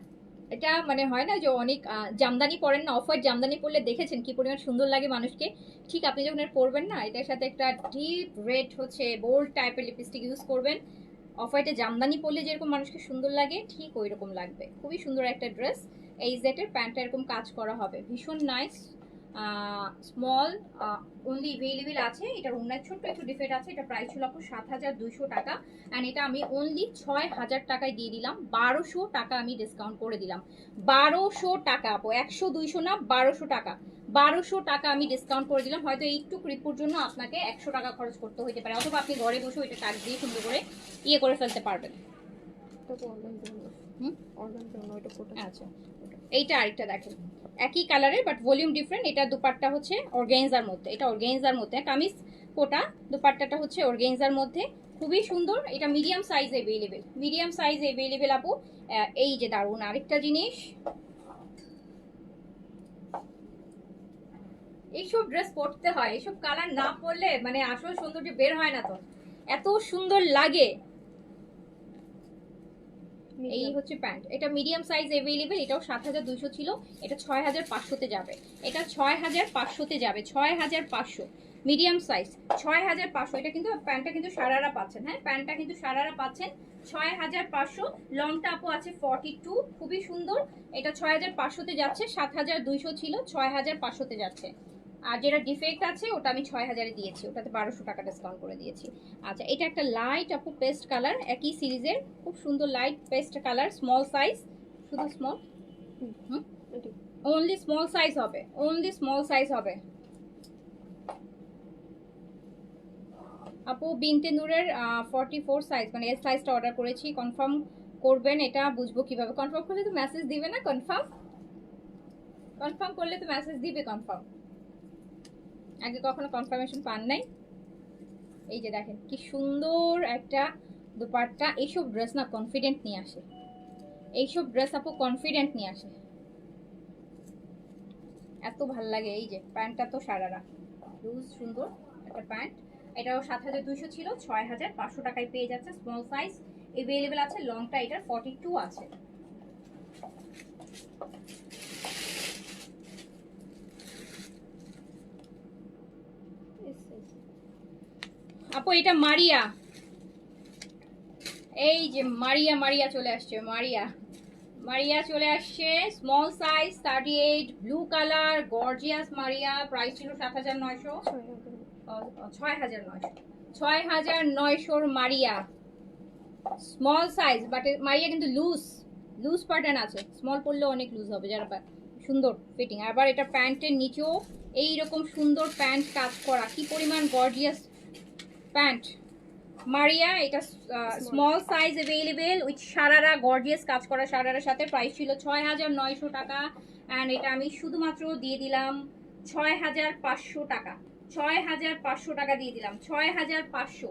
এটা মানে হয় না যে অনেক জামদানি পরেন না, অফ হোয়াইট জামদানি পরলে দেখেছেন কি পরিমাণ সুন্দর লাগে মানুষকে, ঠিক আপনি যখন এটা পরবেন না, এটার সাথে একটা ডিপ রেড হচ্ছে বোল্ড টাইপের লিপস্টিক ইউজ করবেন, অফ হোয়াইটে জামদানি পরলে যেরকম মানুষকে সুন্দর লাগে ঠিক ওই রকম লাগবে। খুবই সুন্দর একটা ড্রেস। এই সেটের প্যান্টটা এরকম কাজ করা হবে, ভীষণ নাইস। স্মল অনলি অ্যাভেলেবেল আছে। এটার ওনার ছোট্ট একটু ডিফেক্ট আছে। এটা প্রাইস ছিল আপু 7,200 টাকা, অ্যান্ড এটা আমি অনলি 6,000 টাকায় দিয়ে দিলাম। 1200 টাকা আমি ডিসকাউন্ট করে দিলাম। 1200 টাকা আপু, 100 200 না, 1200 টাকা। 1200 টাকা আমি ডিসকাউন্ট করে দিলাম। হয়তো এইটুকু রিপোর্ট জন্য আপনাকে 100 টাকা খরচ করতে হতে পারে, অথবা আপনি ঘরে বসে ওইটা টাক দিয়ে সুন্দর করে ইয়ে করে ফেলতে পারবেন। আচ্ছা, এইটা আরেকটা দেখেন, একই কালারের বাট ভলিউম ডিফারেন্ট। এটা দুপাট্টা হচ্ছে অর্গানজার মধ্যে, এটা অর্গানজার মধ্যে কামিজ কোটা, দুপাট্টাটা হচ্ছে অর্গানজার মধ্যে, খুবই সুন্দর। এটা medium size available, medium size available আপু। এই যে দারুন আরেকটা জিনিস, এইসব ড্রেস পরতে হয়, এইসব কালার না পরলে মানে আসল সৌন্দর্য বের হয় না, তো এত সুন্দর লাগে। এই হচ্ছে প্যান্ট, এটা মিডিয়াম সাইজ অ্যাভেলেবেল, এটাও 7,200 ছিল, এটা 6,500-তে যাবে। এটা 6,500-তে যাবে, 6,500 মিডিয়াম সাইজ, 6,500। এটা কিন্তু প্যান্টটা কিন্তু সারারা পাচ্ছেন, হ্যাঁ প্যান্টটা কিন্তু সারারা পাচ্ছেন 6,500। লংটা আপু আছে 42, খুবই সুন্দর। এটা 6,500-তে যাচ্ছে, 7,200 ছিল, 6,500-তে যাচ্ছে। আর যেটা ডিফেক্ট আছে ওটা আমি 6,000-এ দিয়েছি, ওটাতে 1200 টাকা ডিসকাউন্ট করে দিয়েছি। আচ্ছা, এটা একটা লাইট আপু পেস্ট কালার, একই সিরিজের, খুব সুন্দর light paste colour, small size, শুধু স্মল, অনলি স্মল সাইজ হবে, অনলি স্মল সাইজ হবে আপু। বিনতে নূরের 44 সাইজ, মানে এস সাইজটা অর্ডার করেছি। কনফার্ম করবেন, এটা বুঝবো কিভাবে? কনফার্ম করলে তো মেসেজ দিবে না? কনফার্ম কনফার্ম করলে তো মেসেজ দিবে। কনফার্ম, আগে কখনো কনফার্মেশন পান নাই? এই যে দেখেন কি সুন্দর একটা দুপাট্টা। এইসব ড্রেস না কনফিডেন্ট নিয়ে আসে, এইসব ড্রেস আপু কনফিডেন্ট নিয়ে আসে, এত ভাল লাগে। এই যে প্যান্টটা তো সারারা লুজ সুন্দর একটা প্যান্ট, এটাও 7,200 ছিল, 6,500 টাকায় পেয়ে যাচ্ছে। স্মল সাইজ অ্যাভেলেবেল আছে, লংটা এটার 42 আছে। আপু এটা মারিয়া, এই যে মারিয়া, মারিয়া চলে আসছে, মারিয়া, মারিয়া চলে আসছে, small size 38, blue colour, gorgeous মারিয়া। প্রাইস ছিল 7,900, 6,900, 6,900 মারিয়া, স্মল সাইজ। বাট মারিয়া কিন্তু লুজ, লুজ প্যাটার্ন আছে, স্মল পরলে অনেক লুজ হবে, যারা সুন্দর ফিটিং। আবার এটা প্যান্টের নিচেও এইরকম সুন্দর প্যান্ট কাজ করা, কি পরিমাণ গর্জিয়াস প্যান্ট। মারিয়া, এটা small size available with sharara, gorgeous কাজ করা সারারার সাথে। প্রাইস ছিল 6,900 টাকা, অ্যান্ড এটা আমি শুধুমাত্র দিয়ে দিলাম 6,500 টাকা, 6,500 টাকা দিয়ে দিলাম, 6,500,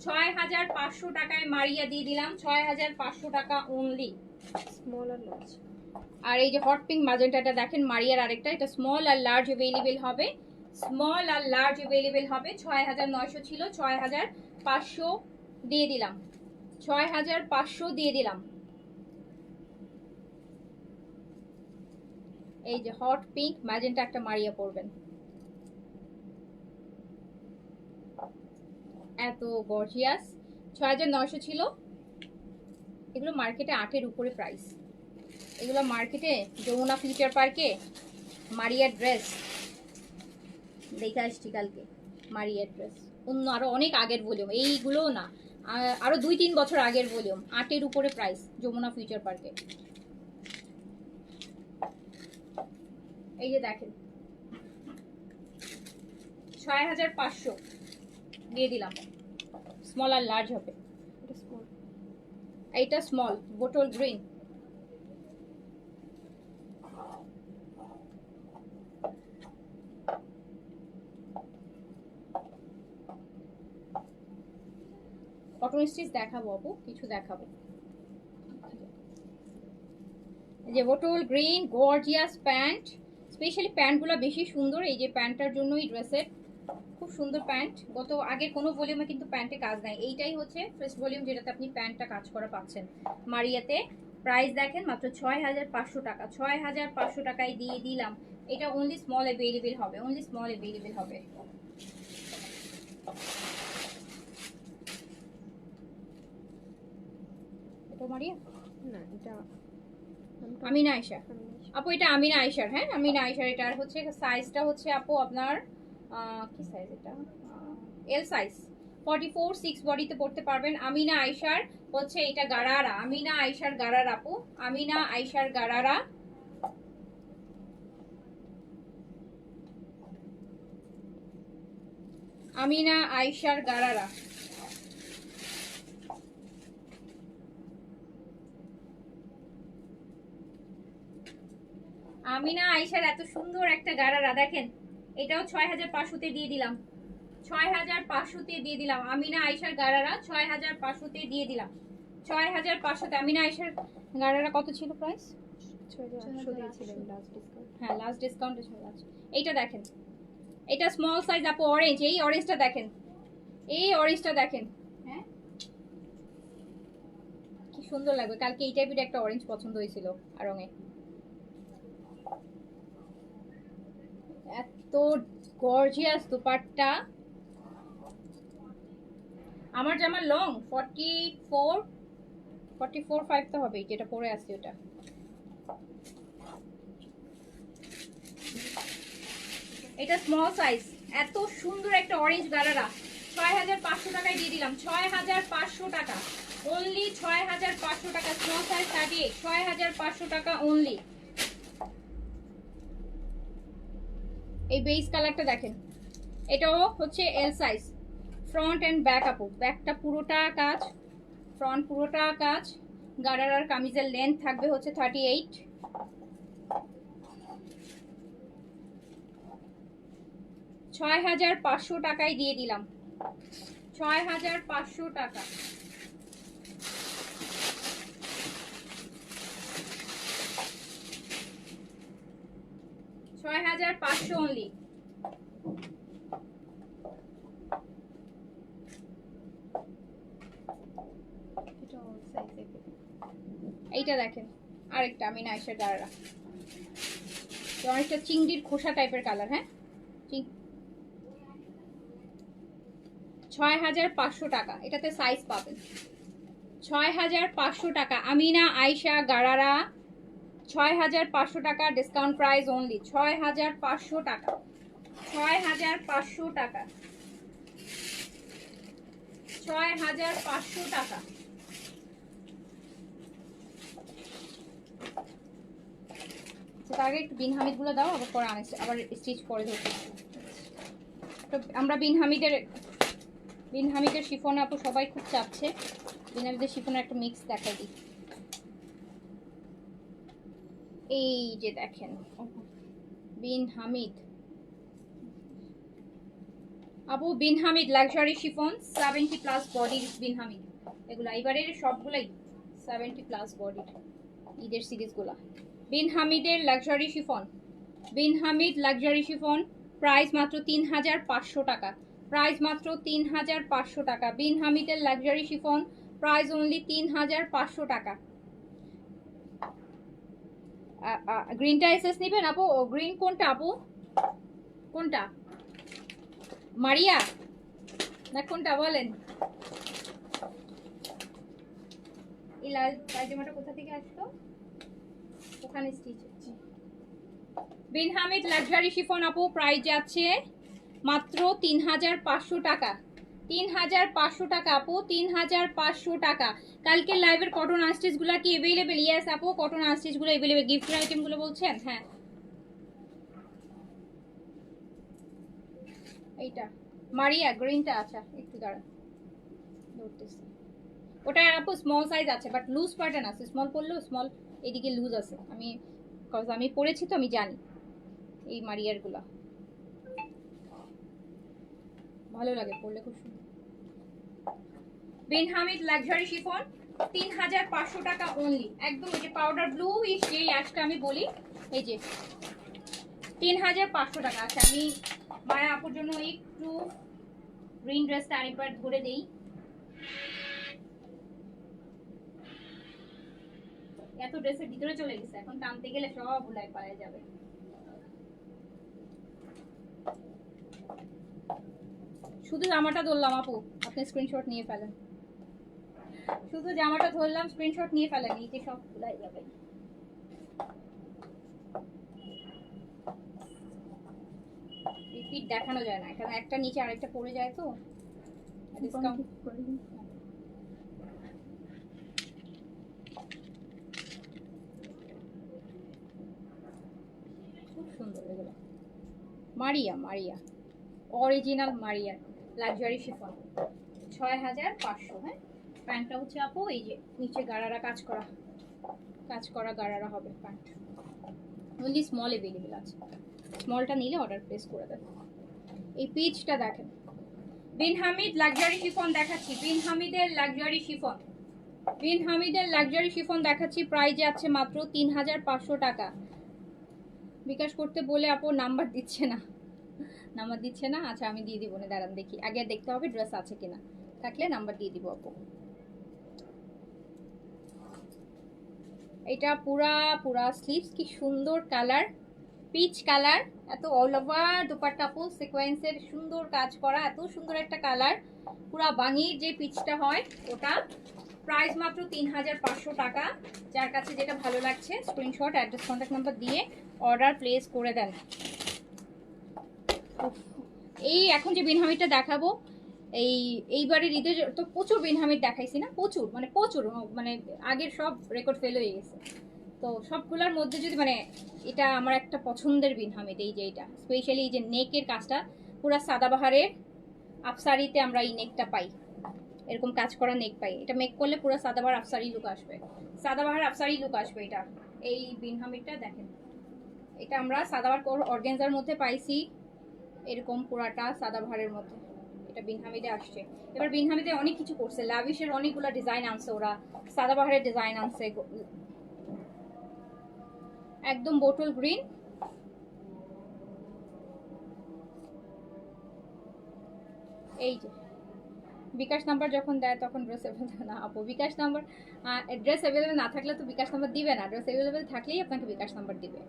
6,500 টাকায় মারিয়া দিয়ে দিলাম, 6,500 টাকা অনলি। স্মল আর লার্জ। আর এই যে হট পিঙ্ক ম্যাজেন্টাটা দেখেন মারিয়ার আরেকটা, এটা স্মল আর লার্জ অ্যাভেলেবেল হবে, স্মল আর লার্জ অ্যাভেলেবেল হবে। 6,900 ছিল, 6,500 দিয়ে দিলাম, 6,500 দিয়ে দিলাম। এই যে হট পিঙ্ক ম্যাজেন্টা একটা মারিয়া পরবেন, এত গর্জিয়াস। 6,900 ছিল, এগুলো মার্কেটে 8-এর উপরে প্রাইস। এগুলো মার্কেটে যমুনা ফিউচার পার্কে মারিয়ার ড্রেস দেখে আসছি কালকে, মারিয়ার ড্রেস অন্য আরো অনেক আগের ভলিউম, এইগুলো না, আরো 2-3 বছর আগের ভলিউম, 8-এর উপরে প্রাইস যমুনা ফিউচার পার্কে। এই যে দেখেন 6,500 দিয়ে দিলাম, স্মল আর লার্জ হবে। এইটা small bottle green, cotton stitch দেখাবো আপু, কিছু দেখাবো। যে bottle green gorgeous pant, specially প্যান্টগুলো বেশি সুন্দর, এই যে প্যান্টটার জন্যই ড্রেসের খুব সুন্দর প্যান্ট। গত আগের কোনো ভলিউমে কিন্তু প্যান্টে কাজ নাই, এইটাই হচ্ছে ফার্স্ট ভলিউম যেটাতে আপনি প্যান্টটা কাজ করা পাচ্ছেন মারিয়াতে। প্রাইস দেখেন মাত্র 6,500 টাকা, 6,500 টাকায় দিয়ে দিলাম। এটা অনলি স্মল অ্যাভেলেবেল হবে, অনলি স্মল অ্যাভেলেবেল হবে। তো মারিয়া না এটা আমিনা আয়েশা আপু, এটা আমিনা আয়েশার। হ্যাঁ, আমিনা আয়েশার। এটার হচ্ছে সাইজটা হচ্ছে আপু আপনার কি সাইজ এটা, এল সাইজ। 44 6 বডিতে পড়তে পারবেন। আমিনা আয়েশার হচ্ছে এটা গারারা, আমিনা আয়েশার গারারা আপু, আমিনা আয়েশার গারারা। আমিনা আয়েশার গারারা। আমিনা আয়েশার এত সুন্দর একটা গারারা দেখেন, এটাও 6500-তে দিয়ে দিলাম, 6500-তে দিয়ে দিলাম। আমিনা আয়েশার গারারা 6500-তে দিয়ে দিলাম, 6500-তে। আমিনা আয়েশার গারারা কত ছিল প্রাইস? 6800 দিয়েছিলেন লাস্ট ডিসকাউন্ট। হ্যাঁ, লাস্ট ডিসকাউন্টে চলে যাচ্ছে। এইটা দেখেন, এটা স্মল সাইজ আপু, অরেঞ্জ। এই অরেঞ্জটা দেখেন, এই অরেঞ্জটা দেখেন। হ্যাঁ, কি সুন্দর লাগবে। কালকে এই টাইপের একটা অরেঞ্জ পছন্দ হয়েছিল আর রঙে। এত গর্জিয়াস দোপাট্টা। আমার জামা লং 44 5 তো হবে, যেটা পরে আছে ওটা। এটা স্মল সাইজ, এত সুন্দর একটা অরেঞ্জ গারারা 6500 টাকায় দিয়ে দিলাম, 6500 টাকা অনলি, 6500 টাকা। স্মল সাইজ 38, 6500 টাকা অনলি। এই বেস কালারটা দেখেন, এটাও হচ্ছে L size, front end back আপু। ব্যাকটা পুরোটা কাজ, ফ্রন্ট পুরোটা কাজ। গারারার কামিজের লেন্থ থাকবে হচ্ছে 38। 6500 টাকায় দিয়ে দিলাম, 6500 টাকা। 6500 অনলি। এটা অল সাইজে এইটা দেখেন, আরেকটা আমিনা আয়েশার গারারা, অনেকটা চিংড়ির খোসা টাইপের কালার। হ্যাঁ, 6500 টাকা, এটাতে সাইজ পাবেন। 6500 টাকা আমিনা আয়েশা গারারা, 6500 টাকা ডিসকাউন্ট প্রাইস অনলি, 6500 টাকা, 6500 টাকা, 6500 টাকা। তার আগে একটু বিন হামিদ গুলো দাও, আবার পরে আবার স্টিচ করে ধরতে। তো আমরা বিন হামিদের শিফন আপু সবাই খুব চাচ্ছে, বিন হামিদের শিফনের একটা মিক্স দেখাই দিই। এই যে দেখেন বিন হামিদ আপু, বিন হামিদ লাক্সারি শিফন 70+ বডির বিন হামিদ। এগুলা এবারের সবগুলাই 70+ বডির ঈদের সিরিজগুলা। বিন হামিদের লাক্সারি শিফন, বিন হামিদ লাক্সারি শিফন, প্রাইস মাত্র 3500 টাকা, প্রাইস মাত্র 3500 টাকা। বিন হামিদের লাক্সারি শিফন, প্রাইস অনলি 3500 টাকা। গ্রিনটা এসএস নেবেন আপু? গ্রিন কোনটা আপু, কোনটা মারিয়া না কোনটা বলেন? এই লাল পায়জামাটা কোথা থেকে আসলো? ওখানে স্টিচ হচ্ছে। বিন হামিদ লাক্সারি শিফন আপু, প্রাইস যাচ্ছে মাত্র 3500 টাকা, 3500 টাকা আপু, 3500 টাকা। কালকে লাইভের কটন আনস্টিচ গুলা কি अवेलेबल? यस আপু, কটন আনস্টিচ গুলো अवेलेबल। গিফটের আইটেম গুলো বলছেন? হ্যাঁ, এইটা মারিয়া গ্রিনটা। আচ্ছা একটু দাঁড়ান, ধরতেছি। ওটা আপু স্মল সাইজ আছে, বাট লুজ প্যাটার্ন আছে। স্মল পড়লেও স্মল এদিকে লুজ আছে। আমি পরেছি তো আমি জানি। এই মারিয়ার গুলা ভালো লাগে পরলে, খুব সুন্দর। বিন হামিদ লাক্সারি শিফন 3500 টাকা অনলি, একদম এই যে পাউডার ব্লু এই অ্যাশটা আমি বলি, এই যে 3500 টাকা। আচ্ছা, আমি মায়া আপুর জন্য একটু গ্রিন ড্রেসটা আরেকবার ধরে দেই। এত ড্রেসের ভিতরে চলে গেছে, এখন টানতে গেলে সব ভুলাই পাওয়া যাবে। শুধু জামাটা ধরলাম আপু, আপনি স্ক্রিনশট নিয়ে ফেলেন। শুধু জামাটা ধরলাম, স্ক্রিনশট নিয়ে ফেলেন, এই যে সব খোলাই যাবে। রিপিট দেখানো যায় না, কারণ একটা নিচে আরেকটা পড়ে যায় তো। ডিসকাউন্ট খুব সুন্দর এগুলো। মারিয়া, মারিয়া অরিজিনাল মারিয়া লাক্সারি শিফন, 6500। হ্যাঁ, প্যান্টটা হচ্ছে আপু এই যে নিচে গাড়ারা কাজ করা গাড়ারা হবে প্যান্ট। অনলি স্মল অ্যাভেলেবেল আছে, স্মলটা নিলে অর্ডার প্লেস করে দেন। এই পিচটা দেখেন, বিন হামিদ লাক্সারি শিফন দেখাচ্ছি, বিন হামিদের লাক্সারি শিফন, বিন হামিদের লাক্সারি শিফন দেখাচ্ছি। প্রাইজে আছে মাত্র 3500 টাকা। বিকাশ করতে বলে আপু নাম্বার দিচ্ছে না, নাম্বার দিচ্ছে না। আচ্ছা আমি দিয়ে দিব না, দাঁড়ান দেখি, আগে দেখতে হবে ড্রেস আছে কিনা, থাকলে নাম্বার দিয়ে দিব আপু। এটা পুরা স্লিভস, কি সুন্দর কালার, পিচ কালার, এত অল ওভার দুপাট্টা ফুল সিকোয়েন্সের সুন্দর কাজ করা, এত সুন্দর একটা কালার, পুরা বাঙির যে পিচটা হয় ওটা। প্রাইস মাত্র 3500 টাকা। যার কাছে যেটা ভালো লাগছে স্ক্রিনশট, অ্যাড্রেস, কন্ট্যাক্ট নাম্বার দিয়ে অর্ডার প্লেস করে দেন। এই এখন যে বিনহামিটা দেখাবো, এইবারের ঈদে তো প্রচুর বিনহামিট দেখাইছি না, প্রচুর মানে আগের সব রেকর্ড ফেল হয়ে গেছে। তো সবগুলোর মধ্যে যদি মানে এটা আমার একটা পছন্দের বিনহামিট, এই যে এটা স্পেশালি এই যে নেকের কাজটা পুরো সাদাবাহারের আফসারিতে আমরা এই নেকটা পাই, এরকম কাজ করা নেক পাই। এটা মেক করলে পুরো সাদাবাহার আফসারি লুক আসবে, সাদাবাহার আফসারি লুক আসবে। এটা এই বিনহামিটটা দেখেন, এটা আমরা সাদাবাহার অর্গানজার মধ্যে পাইছি, এরকম পুরাটা সাদাবাহারের মধ্যে এটা বিনহামিদে আসছে। এবার বিনহামিদে অনেক কিছু করছে, লাভিশের অনেকগুলো ডিজাইন আনছে ওরা, সাদাবাহারের ডিজাইন আনছে, একদম বোটল গ্রিন। এই যে বিকাশ নাম্বার যখন দেয় তখন ড্রেস অ্যাভেলেবেল না আপু, বিকাশ নাম্বার ড্রেস অ্যাভেলেবেল না থাকলে তো বিকাশ নাম্বার দিবে না, ড্রেস অ্যাভেলেবেল থাকলেই আপনাকে বিকাশ নাম্বার দিবে।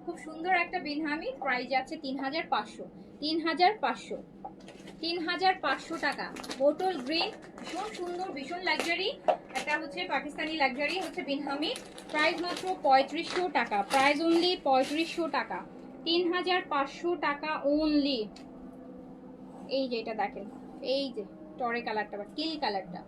খুব সুন্দর একটা বিনহামিদ, প্রাইস আছে 3500, 3500 টাকা। বোটল গ্রিন, ভীষণ সুন্দর, ভীষণ লাক্সারি, এটা হচ্ছে পাকিস্তানি লাক্সারি হচ্ছে বিনহামিদ। প্রাইস মাত্র 3500 টাকা, প্রাইস অনলি 3500 টাকা, 3500 টাকা অনলি। এই যে এটা দেখেন, এই যে টরে কালারটা বা টিল কালারটা,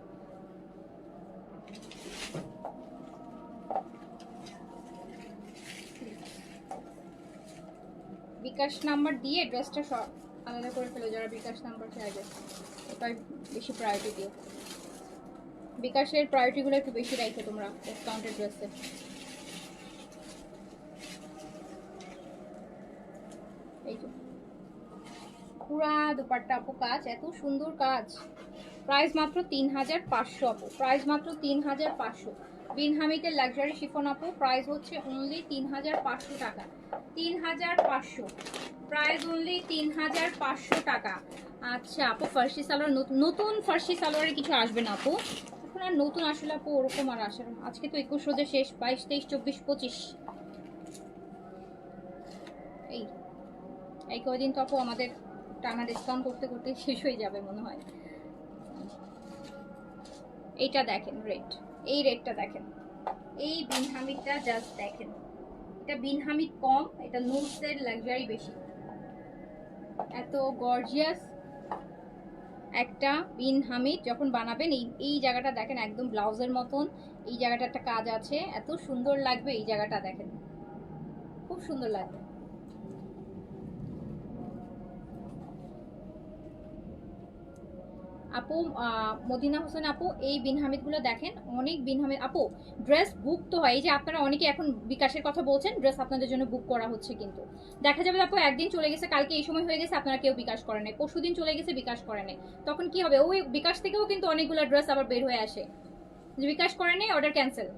বিকাশ নাম্বার দিয়ে ড্রেসটা সব আলাদা করে ফেলো, যারা বিকাশ নাম্বার চাইবে ওটাই বেশি প্রায়োরিটি দিও। বিকাশের প্রায়োরিটিগুলো একটু বেশি রাখো তোমরা ডিসকাউন্টেড ড্রেসে। এই যে পুরা দুপাট্টা আপু কাজ, এত সুন্দর কাজ। প্রাইস মাত্র 3500 আপু, প্রাইস মাত্র 3500। বিনহামিদের লাক্সারি শিফন আপু, প্রাইস হচ্ছে অনলি 3500 টাকা, 3500, প্রাইস অনলি 3500 টাকা। আচ্ছা আপু ফার্সি সালোয়ার, নতুন ফার্সি সালোয়ারে কিছু আসবে না আপু এখন আর, নতুন আসলে আপু ওরকম আর আসে না। আজকে তো 21 রোজা শেষ, 22, 23, 24, 25 এই কয়দিন তো আপু আমাদের টানা ডিসকাউন্ট করতে করতে শেষ হয়ে যাবে মনে হয়। এইটা দেখেন রেট, এই রেটটা দেখেন, এই বিনহামিদটা জাস্ট দেখেন, এটা বিনহামিদ কম, এটা নুটসের লাক্সারি বেশি। এত গর্জিয়াস একটা বিনহামিদ যখন বানাবেন, এই জায়গাটা দেখেন একদম ব্লাউজের মতন, এই জায়গাটা একটা কাজ আছে, এত সুন্দর লাগবে। এই জায়গাটা দেখেন, খুব সুন্দর লাগবে। আপু মদিনা হোসেন আপু, এই বিনহামিদগুলো দেখেন, অনেক বিনহামিদ আপু ড্রেস বুক তো হয়। এই যে আপনারা অনেকে এখন বিকাশের কথা বলছেন, ড্রেস আপনাদের জন্য বুক করা হচ্ছে, কিন্তু দেখা যাবে আপু একদিন চলে গেছে, কালকে এই সময় হয়ে গেছে, আপনারা কেউ বিকাশ করেন নাই, পরশুদিন চলে গেছে বিকাশ করেন নাই, তখন কি হবে? ওই বিকাশ থেকেও কিন্তু অনেকগুলো ড্রেস আবার বের হয়ে আসে, যে বিকাশ করেন নাই, অর্ডার ক্যান্সেল।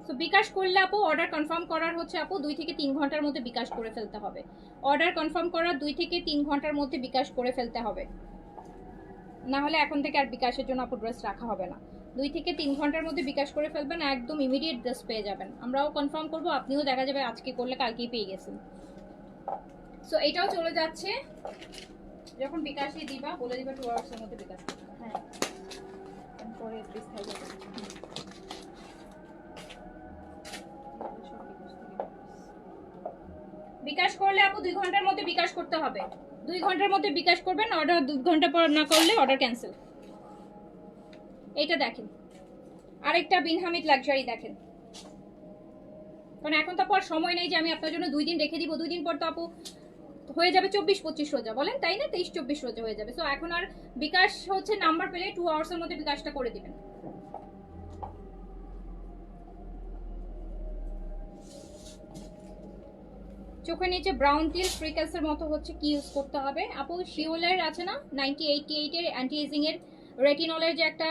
তো বিকাশ করলে আপু অর্ডার কনফার্ম করার হচ্ছে আপু 2 থেকে 3 ঘন্টার মধ্যে বিকাশ করে ফেলতে হবে। অর্ডার কনফার্ম করার 2 থেকে 3 ঘন্টার মধ্যে বিকাশ করে ফেলতে হবে, না হলে এখন থেকে আর বিকাশের জন্য আপু ড্রেস রাখা হবে না। 2 থেকে 3 ঘন্টার মধ্যে বিকাশ করে ফেলবেন, একদম ইমিডিয়েট ড্রেস পেয়ে যাবেন। আমরাও কনফার্ম করবো, আপনিও দেখা যাবে আজকে করলে কালকেই পেয়ে গেছেন। সো এটাও চলে যাচ্ছে যখন বিকাশে দিবা বলে দিবা 2 আওয়ার্সের মধ্যে বিকাশ করতে। হ্যাঁ, পরে প্লিজ খাই যাবে। বিকাশ করলে আপু 2 ঘন্টার মধ্যে বিকাশ করতে হবে। 2 ঘন্টার মধ্যে বিকাশ করবেন, অর্ডার 2 ঘন্টা পর না করলে অর্ডার ক্যান্সেল। এইটা দেখেন, আরেকটা বিন হামিদ লাক্সারি দেখেন। কারণ এখন তো আর সময় নেই যে আমি আপনার জন্য 2 দিন রেখে দিব, 2 দিন পর তো আপু হয়ে যাবে 24-25 রোজা, বলেন তাই না? 23-24 রোজা হয়ে যাবে। সো এখন আর বিকাশ হচ্ছে নাম্বার পেলে 2 আওয়ার্সের মধ্যে বিকাশটা করে দিবেন। চোখের নিচে ব্রাউন টিল ফ্রিকেলসের মতো হচ্ছে কি ইউজ করতে হবে আপু? শিওলের আছে না 9088 এর অ্যান্টি এজিং এর রেটিনলের যে একটা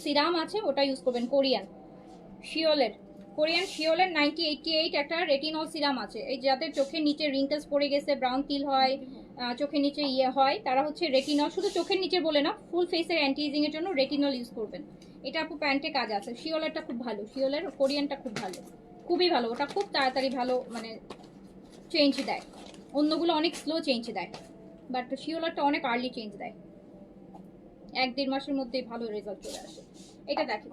সিরাম আছে, ওটা ইউজ করবেন। কোরিয়ান শিওলের 9088 একটা রেটিনল সিরাম আছে। এই যাদের চোখের নিচে রিঙ্কেলস পড়ে গেছে, ব্রাউন টিল হয়, চোখের নিচে হয়, তারা হচ্ছে রেটিনল, শুধু চোখের নিচে বলে না, ফুল ফেসের অ্যান্টি এজিং এর জন্য রেটিনল ইউজ করবেন। এটা আপু প্যান্টে কাজ আছে। শিওলেরটা খুব ভালো, শিওলের কোরিয়ানটা খুব ভালো, খুবই ভালো। ওটা খুব তাড়াতাড়ি ভালো মানে চেঞ্জ দেয়, অন্যগুলো অনেক স্লো চেঞ্জ দেয়, বাট শিওলারটা অনেক আর্লি চেঞ্জ দেয়, 1-1.5 মাসের মধ্যেই ভালো রেজাল্ট চলে আসে। এটা দেখেন,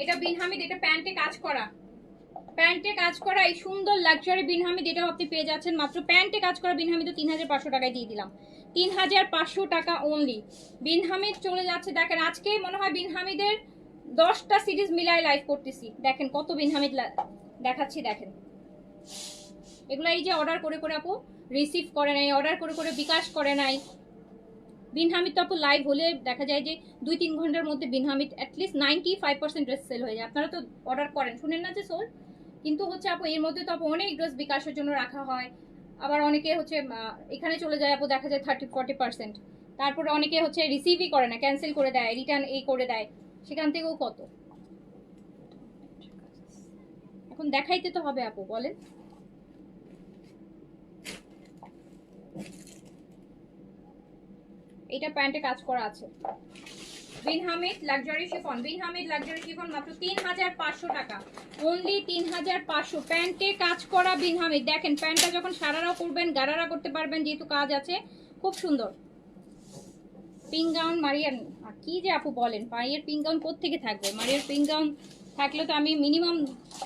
এটা বিন হামিদ, এটা প্যান্টে কাজ করা, এই সুন্দর লাক্সারি বিন হামিদ, এটাও আপনি পেয়ে যাচ্ছেন মাত্র প্যান্টে কাজ করা বিন হামিদ 3500 টাকায় দিয়ে দিলাম। 3500 টাকা অনলি। বিন হামিদ চলে যাচ্ছে, দেখেন আজকে মনে হয় বিন হামিদের 10টা সিরিজ মিলায় লাইভ করতেছি, দেখেন কত বিন হামিদ দেখাচ্ছি, দেখেন এগুলো এই যে অর্ডার করে করে আপু রিসিভ করে নাই, অর্ডার করে করে বিকাশ করে নাই। বিন হামিদ তো আপু লাইভ হলে দেখা যায় যে 2-3 ঘন্টার মধ্যে বিন হামিদ অ্যাটলিস্ট 95% ড্রেস সেল হয়ে যায়। আপনারা তো অর্ডার করেন, শুনেন না যে সোল, কিন্তু হচ্ছে আপু এর মধ্যে তো আপু অনেক ড্রেস বিকাশের জন্য রাখা হয়, আবার অনেকে হচ্ছে এখানে চলে যায় আপু, দেখা যায় 30-40%, তারপরে অনেকে হচ্ছে রিসিভই করে না, ক্যান্সেল করে দেয়, রিটার্ন এই করে দেয়, সেখান থেকেও কত। এখন দেখাইতে তো হবে আপু, বলেন। এটা প্যান্টে কাজ করা আছে, বিন হামিদ লাক্সারি শিফন, বিন হামিদ লাক্সারি শিফন মাত্র 3500 টাকা অনলি, 3500 প্যান্টে কাজ করা বিন হামিদ। দেখেন প্যান্টটা যখন সারারাও করবেন, গারারা করতে পারবেন, যেহেতু কাজ আছে, খুব সুন্দর। পিঙ্ক গাউন মারিয়ার, কি যে আপু বলেন, মারিয়ার পিঙ্ক গাউন কোত্থেকে থাকবে? মারিয়ার পিঙ্ক গাউন থাকলে তো আমি মিনিমাম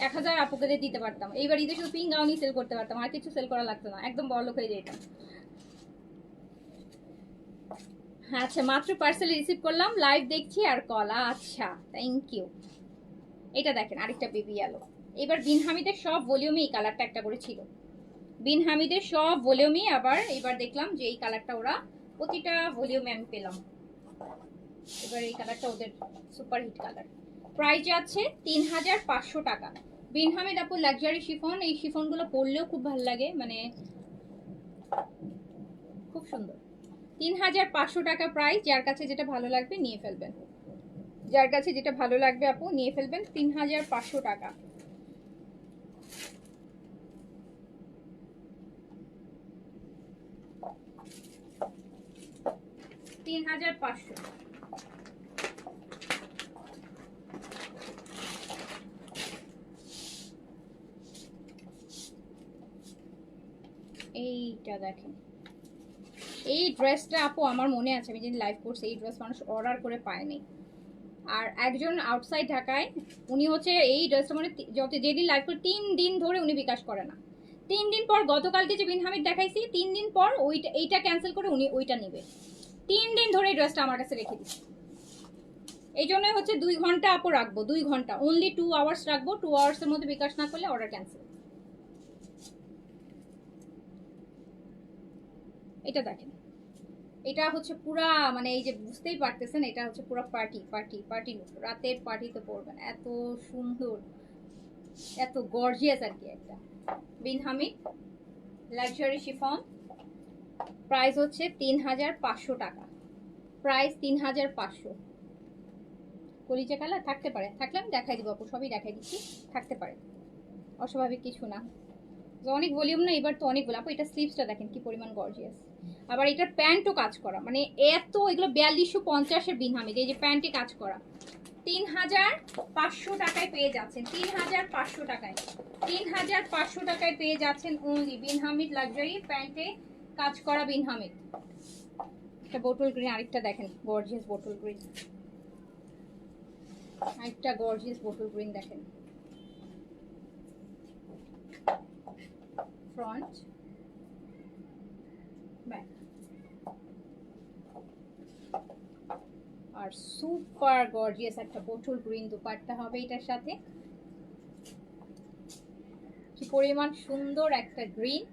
1000 আপুকে দিতে পারতাম। এইবার ঈদে শুধু পিঙ্ক গাউনই সেল করতে পারতাম, আর কিছু সেল করা লাগতো না, একদম বড়লোক হয়ে যেতাম। আচ্ছা, মাত্র পার্সেল রিসিভ করলাম, লাইভ দেখছি আর কল। আচ্ছা, থ্যাংক ইউ। এটা দেখেন আরেকটা বেবি ইয়েলো। এবার বিন হামিদের সব ভলিউমে এই কালারটা একটা করে ছিল, বিন হামিদের সব ভলিউমই, আবার এবার দেখলাম যে এই কালারটা ওরা প্রতিটা ভলিউমে আমি পেলাম। এবার এই কালারটা ওদের সুপার হিট কালার। প্রাইস আছে 3500 টাকা। বিন হামিদ আপুর লাক্সারি শিফন, এই শিফনগুলো পরলেও খুব ভালো লাগে, মানে খুব সুন্দর। 3500 টাকা প্রাইস। যার কাছে যেটা ভালো লাগবে নিয়ে ফেলবেন, যার কাছে যেটা ভালো লাগবে আপু নিয়ে ফেলবেন। 3500 টাকা। এইটা দেখেন, এই ড্রেসটা আপু আমার মনে আছে, আমি যেদিন লাইভ করছি, এই ড্রেস মানুষ অর্ডার করে পায়নি। আর একজন আউটসাইড ঢাকায়, উনি হচ্ছে এই ড্রেসটা মানে যেদিন লাইভ করে 3 দিন ধরে উনি বিকাশ করে না। 3 দিন পর, গতকালকে যে বিন হামিদ দেখাইছি, 3 দিন পর এইটা ক্যান্সেল করে উনি ওইটা নেবে। 3 দিন ধরে এই ড্রেসটা আমার কাছে রেখে দিচ্ছি। এই জন্যই হচ্ছে 2 ঘন্টা আপু রাখবো, 2 ঘন্টা অনলি 2 আওয়ার্স রাখবো। 2 আওয়ার্সের মধ্যে বিকাশ না করলে অর্ডার ক্যান্সেল। এটা দেখেন, এটা হচ্ছে পুরা মানে এই যে বুঝতেই পারতেছেন, এটা হচ্ছে পুরো পার্টি লুক, রাতের পার্টিতে পরবেন, এত সুন্দর, এত গর্জিয়াস আর কি। একটা বিন হামিদ লাক্সারি শিফন, প্রাইস হচ্ছে 3500 টাকা, প্রাইস 3500। কলিজা কালার থাকতে পারে, থাকলে আমি দেখাই দিব আপু, সবই দেখাই দিচ্ছি, থাকতে পারে, অস্বাভাবিক কিছু না। অনেক ভলিউম না, এবার তো অনেকগুলো আপু। এটা স্লিভসটা দেখেন কি পরিমাণ গর্জিয়াস, আবার এটার প্যান্টও কাজ করা, মানে এত, এগুলো 4250 বিন হামিদ, এই যে প্যান্টে কাজ করা। 3500 টাকায় পেয়ে যাচ্ছেন, 3500 টাকায়, 3500 টাকায় পেয়ে যাচ্ছেন অনলি বিন হামিদ লাক্সারি প্যান্টে কাজ করা বিন হামিদ। একটা বোটল গ্রিন, আরেকটা দেখেন গর্জিয়াস বোটল গ্রিন, আরেকটা গর্জিয়াস বোটল গ্রিন দেখেন। ফ্রন্ট ব্যাক আর সুপার গর্জিয়াস একটা বোটল গ্রিন দোপাট্টা হবে এটার সাথে। কি পরিমাণ সুন্দর একটা গ্রিন।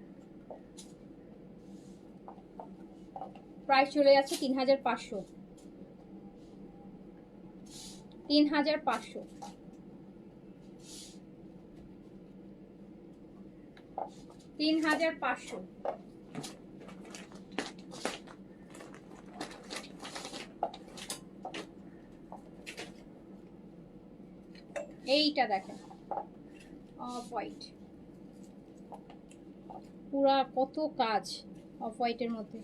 প্রাইস চলে যাচ্ছে 3500, 3500, 3500। এইটা দেখেন অফ হোয়াইট, পুরা কত কাজ অফ হোয়াইটের মধ্যে।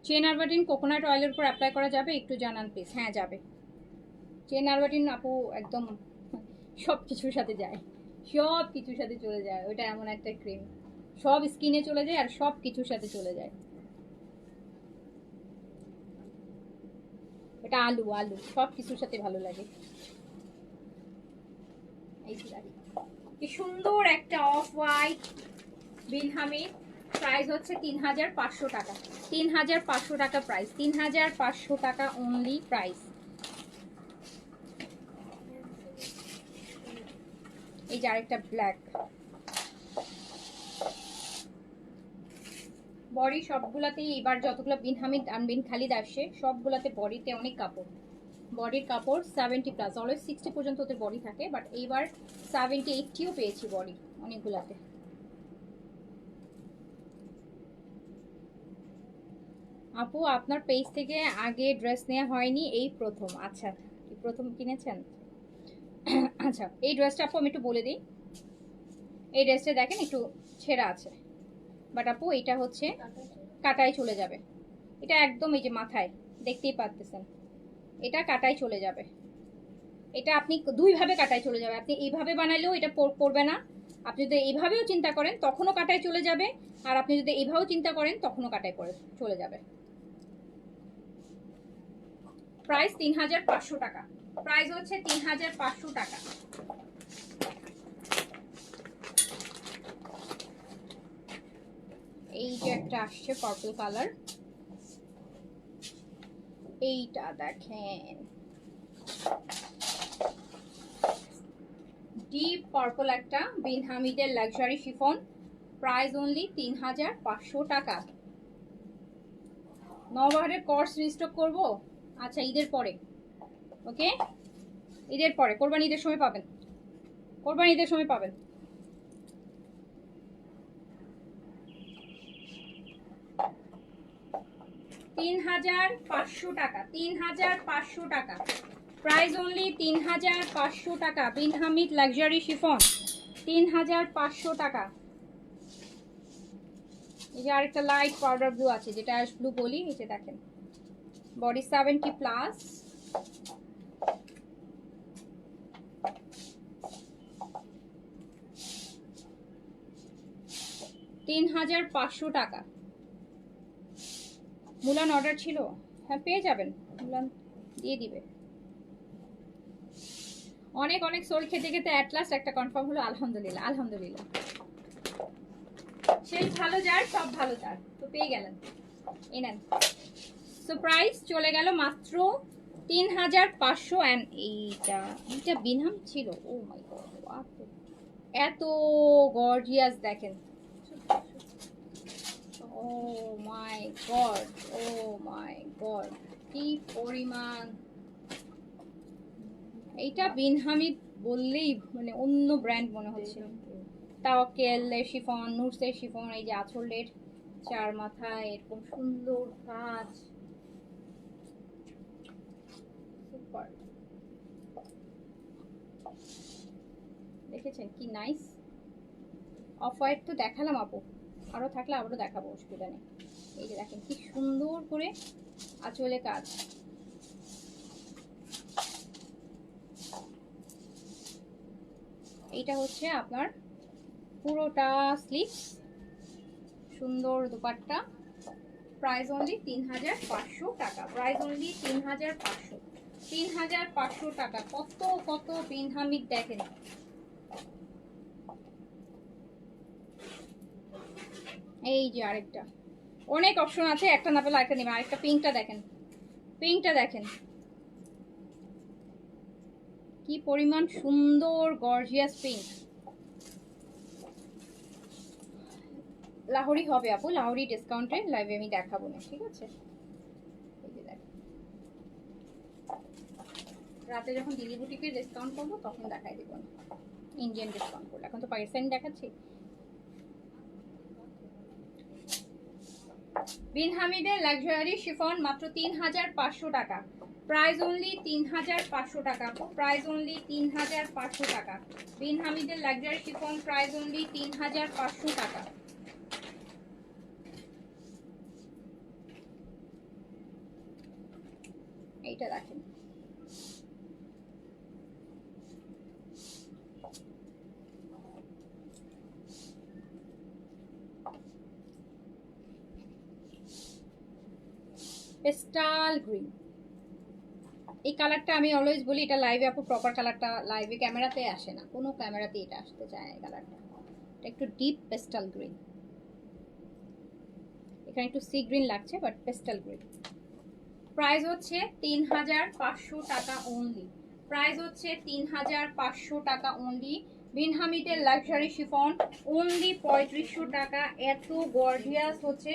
চেন আর বাটিন কোকোনাট অয়েলের উপর অ্যাপ্লাই করা যাবে? একটু জানান প্লিজ। হ্যাঁ যাবে। চেন আর বাটিন আপু একদম সব কিছুর সাথে যায়, সব কিছুর সাথে চলে যায়। ওইটা এমন একটা ক্রিম, সব স্কিনে চলে যায় আর সব কিছুর সাথে চলে যায়। এটা আলু আলু সব কিছুর সাথে ভালো লাগে। এই যে দেখেন কি সুন্দর একটা off white bean Hamid. Price হচ্ছে 3500 টাকা, 3500 টাকা প্রাইস, 3500 টাকা অনলি প্রাইস। এই যে আরেকটা ব্ল্যাক। বডি সবগুলাতেই এবার যতগুলো বিন হামিদ আনবিন খালিদ আসে সবগুলাতে বডিতে অনেক কাপড়, বডির কাপড় 70+, অলওয়েজ 60 পর্যন্ত ওদের বডি থাকে, বাট এইবার 70-80ও পেয়েছি বডি অনেকগুলাতে। আপু আপনার পেজ থেকে আগে ড্রেস নেওয়া হয়নি, এই প্রথম? আচ্ছা, কি প্রথম কিনেছেন? আচ্ছা, এই ড্রেসটা আপু আমি একটু বলে দিই। এই ড্রেসটা দেখেন একটু ছেঁড়া আছে, বাট আপু এটা হচ্ছে কাটাই চলে যাবে। এটা একদম এই যে মাথায় দেখতেই পাচ্ছেন, এটা কাটাই চলে যাবে। এটা আপনি দুইভাবে কাটাই চলে যাবে। আপনি এইভাবে বানাইলেও এটা পড়বে না, আপনি যদি এইভাবেও চিন্তা করেন তখনও কাটাই চলে যাবে, আর আপনি যদি এইভাবেও চিন্তা করেন তখনও কাটাই পড়ে চলে যাবে। প্রাইস 3500 টাকা, প্রাইস হচ্ছে 3500 টাকা। এই যে একটা আসছে পার্পল কালার, এইটা দেখেন ডিপ পার্পল একটা বিন হামিদের লাক্সারি শিফন। প্রাইস অনলি 3500 টাকা। নবাহারের কোর্স রিস্টক করব। আচ্ছা ঈদের পরে, ওকে ঈদের পরে, কোরবানি ঈদের সময় পাবেন, কোরবানি ঈদের সময় পাবেন। $3500 টাকা, 3500 টাকা প্রাইস অনলি, 3500 টাকা বিন হামিদ লাক্সারি শিফন, 3500 টাকা। এই যে আরেকটা লাইট পাউডার ব্লু আছে, যেটা অ্যাশ ব্লু বলি। এই যে দেখেন বডি 70+, $3500 টাকা। মুলান অর্ডার ছিল? হ্যাঁ পেয়ে যাবেন, মুলান দিয়ে দিবে। অনেক অনেক সোল খেতে খেতে অ্যাট লাস্ট একটা কনফার্ম হলো, আলহামদুলিল্লাহ আলহামদুলিল্লাহ। সেই ভালো যার সব ভালো তার, তো পেয়ে গেলেন। এই নেন। সো প্রাইস চলে গেল মাত্র 3500। এন্ড এইটা বিনহাম ছিল। ও মাই গড, এত গর্জিয়াস দেখেন। ও মাই গড, ও মাই গড, কি পরিমাণ। এইটা বিন হামিদ বললেই মানে অন্য ব্র্যান্ড মনে হচ্ছে। তাওয়াক্কেলের শিফন, নুরসের শিফন, এই যে আঁচলের চার মাথায় এরকম সুন্দর কাজ, সুপার। দেখেছেন কি নাইস। অফ হোয়াইট তো দেখালাম আপু, আরো থাকলে আবারও দেখাবো, অসুবিধা নেই। এই যে দেখেন কি সুন্দর করে আঁচলে কাজ। এইটা হচ্ছে আপনার পুরোটা স্লিভস, সুন্দর দুপাট্টা, প্রাইস অনলি ৩৫০০ টাকা, প্রাইস অনলি ৩৫০০, ৩৫০০ টাকা। কত কত বিন হামিদ দেখেন, এই যে আরেকটা, অনেক অপশন আছে, একটা না পেলে আরেকটা নেবেন। আরেকটা পিঙ্কটা দেখেন, পিঙ্কটা দেখেন কি পরিমাণ সুন্দর গর্জিয়াস পিঙ্ক। লাহোরি হবে আপু, লাহোরি ডিসকাউন্টে লাইভে আমি দেখাবো না, ঠিক আছে? এই যে দেখেন, রাতে যখন দিল্লি বুটিকে ডিসকাউন্ট করবো তখন দেখাই দেবো না, ইন্ডিয়ান ডিসকাউন্ট করলে। এখন তো পাকিস্তানি দেখাচ্ছি। বিন হামিদের লাক্সারি শিফন মাত্র ৩৫০০ টাকা, প্রাইস অনলি ৩৫০০ টাকা, প্রাইস অনলি ৩৫০০ টাকা। বিন হামিদের লাক্সারি শিফন প্রাইস অনলি ৩৫০০ টাকা। এইটা দেখেন, পেস্টাল গ্রিন। এই কালারটা আমি অলওয়েজ বলি, এটা লাইভে আপু প্রপার কালারটা লাইভে ক্যামেরাতে আসে না, কোনো ক্যামেরাতে এটা আসতে চায় না এই কালারটা। এটা একটু ডিপ পেস্টাল গ্রিন, এখানে একটু সি গ্রিন লাগছে বাট পেস্টাল গ্রিন। প্রাইস হচ্ছে ৩৫০০ টাকা অনলি, প্রাইস হচ্ছে ৩৫০০ টাকা অনলি। বিন হামিদের লাক্সারি শিফন অনলি ৩৫০০ টাকা। এত গর্জিয়াস হচ্ছে,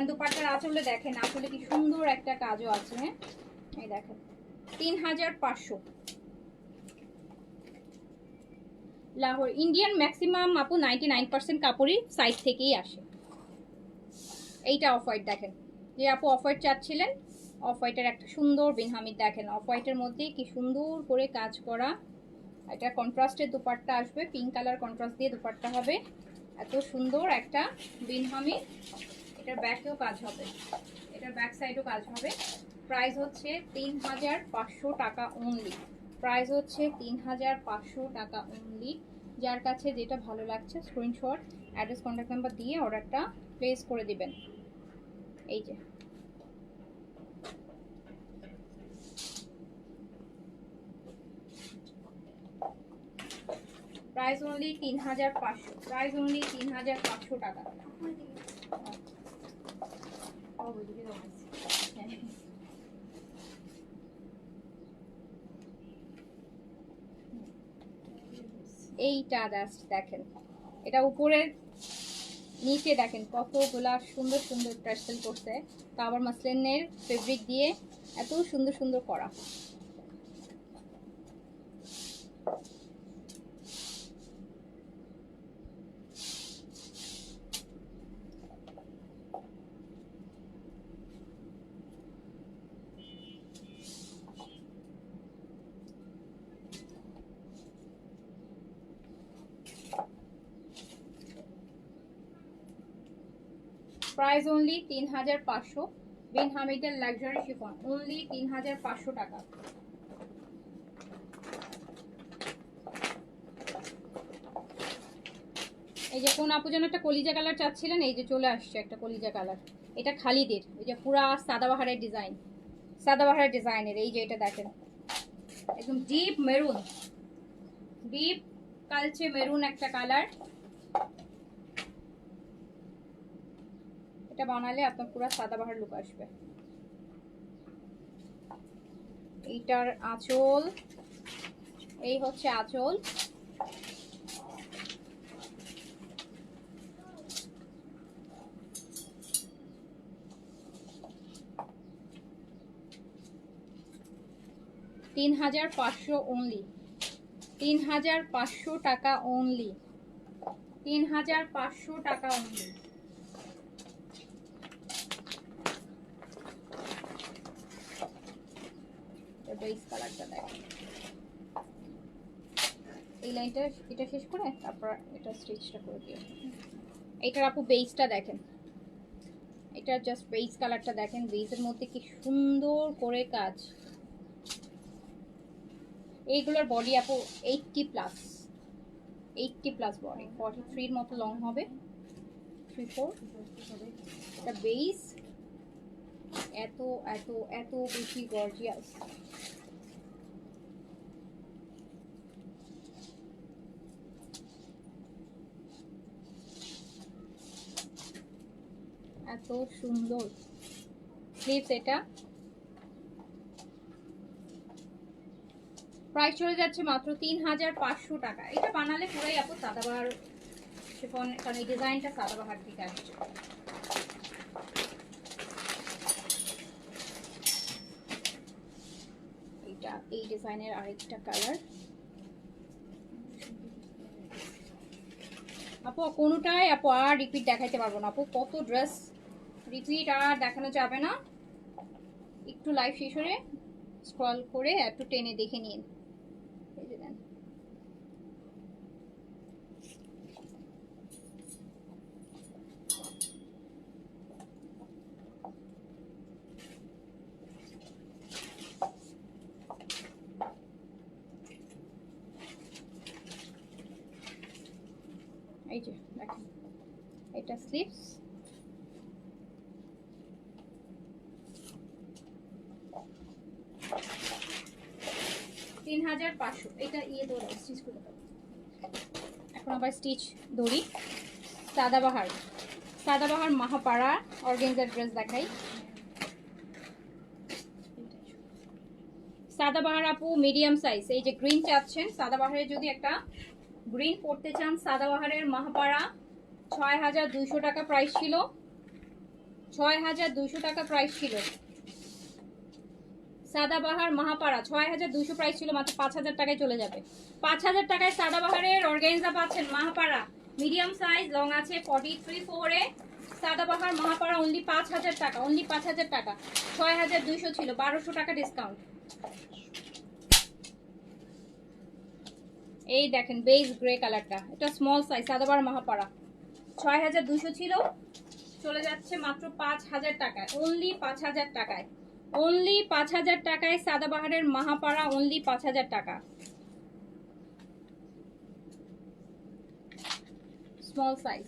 দুপাট্টার আঁচলে দেখেন, আসলে কি সুন্দর একটা কাজও আছে। হ্যাঁ এই দেখেন ৩৫০০। লাহোর ইন্ডিয়ান ম্যাক্সিমাম আপু 99% কাপড়ই সাইড থেকেই আসে। এইটা অফ হোয়াইট দেখেন, যে আপু অফ হোয়াইট চাচ্ছিলেন, অফ হোয়াইটের একটা সুন্দর বিন হামিদ দেখেন, অফ হোয়াইটের মধ্যে কি সুন্দর করে কাজ করা। এটা কন্ট্রাস্টের দুপাট্টা আসবে, পিঙ্ক কালার কন্ট্রাস্ট দিয়ে দুপাট্টা হবে, এত সুন্দর একটা বিন হামিদ। এটার ব্যাকেও কাজ হবে, এটার ব্যাক সাইডও কাজ হবে। প্রাইস হচ্ছে ৩৫০০ টাকা অনলি, প্রাইস হচ্ছে ৩৫০০ টাকা অনলি। যার কাছে যেটা ভালো লাগছে স্ক্রিনশট, অ্যাড্রেস, কন্ট্যাক্ট নাম্বার দিয়ে অর্ডারটা প্লেস করে দিবেন। এই যে প্রাইস অনলি ৩৫০০, প্রাইস অনলি ৩৫০০ টাকা। এইটা দেখেন, এটা উপরের নিচে দেখেন কতগুলা সুন্দর সুন্দর টার্সেল করছে, তা আবার মাসলিনের ফেব্রিক দিয়ে এত সুন্দর সুন্দর করা। প্রাইস অনলি ৩৫০০, বিন হামিদের লাক্সারি শিফন অনলি ৩৫০০ টাকা। এই যে কোন আপু যেন একটা কলিজা কালার চাচ্ছিলেন, এই যে চলে আসছে একটা কলিজা কালার। এটা খালিদের, ওই যে পুরা সাদাবাহারের ডিজাইন, সাদাবাহারের ডিজাইনের। এই যে এটা দেখেন একদম ডিপ মেরুন, ডিপ কালচে মেরুন একটা কালার। এটা বানালে আপনার পুরো সাদাবাহার লুক আসবে। এইটার আঁচল, এই হচ্ছে আঁচল। $৩৫০০ অনলি, ৩৫০০ টাকা অনলি, ৩৫০০ টাকা অনলি। বেস কালারটা দেখেন, এই লাইনটা এটা শেষ করে তারপর এটা স্টিচটা করে দিও। এটার আপু বেসটা দেখেন, এটা জাস্ট বেস কালারটা দেখেন, বেসের মধ্যে কি সুন্দর করে কাজ। এইগুলোর বডি আপু 80+, 80+ বডি, 43 এর মতো লং হবে। 3 4 এটা বেস এত এত এত বেশি গর্জিয়াস। এত সুন্দর স্লিভস। এটা প্রাইস চলে যাচ্ছে মাত্র 3500 টাকা। এটা বানালে পুরাই আপু সাদাবাহার শিফন, কারণ এই ডিজাইনটা সাদাবাহার থেকে আসছে। এটা এই ডিজাইনের আরেকটা কালার। আপু কোনোটাই আপু আর রিপিট দেখাইতে পারবো না আপু, কত ড্রেস রিপিট আর দেখানো যাবে না। একটু লাইভ শেষ হলে স্ক্রল করে একটু টেনে দেখে নিন। এই যে দেন, এই যে দেখেন এটা স্লিভস। $3500। এটা ইয়ে দৌড়া স্টিচ করে দাও। এখন আবার স্টিচ দড়ি। সাদাবাহার, সাদাবাহার মাহাপাড়া অর্গানজার ড্রেস দেখাই। সাদাবাহার আপু মিডিয়াম সাইজ। এই যে গ্রিন চাচ্ছেন, সাদাবাহারের যদি একটা গ্রিন পড়তে চান, সাদাবাহারের মাহাপাড়া 6200 টাকা প্রাইস ছিল। 6200 টাকা প্রাইস ছিল। সাদাবাহার মাহাপাড়া 6200 প্রাইস ছিল, মাত্র 5000 টাকায় চলে যাবে। 5000 টাকায় সাদাবাহারের অর্গানজা পাচ্ছেন মাহাপাড়া মিডিয়াম সাইজ, লং আছে 43 4 এ। সাদাবাহার মাহাপাড়া অনলি 5000 টাকা, অনলি 5000 টাকা। 6200 ছিল, 1200 টাকা ডিসকাউন্ট। এই দেখেন বেজ গ্রে কালারটা, এটা স্মল সাইজ সাদাবাহার মাহাপাড়া 6200 ছিল, চলে যাচ্ছে মাত্র 5000 টাকায়, অনলি 5000 টাকায়, অনলি 5000 টাকায় সাদাবাহারের মাহাপাড়া, অনলি 5000 টাকা। স্মল সাইজ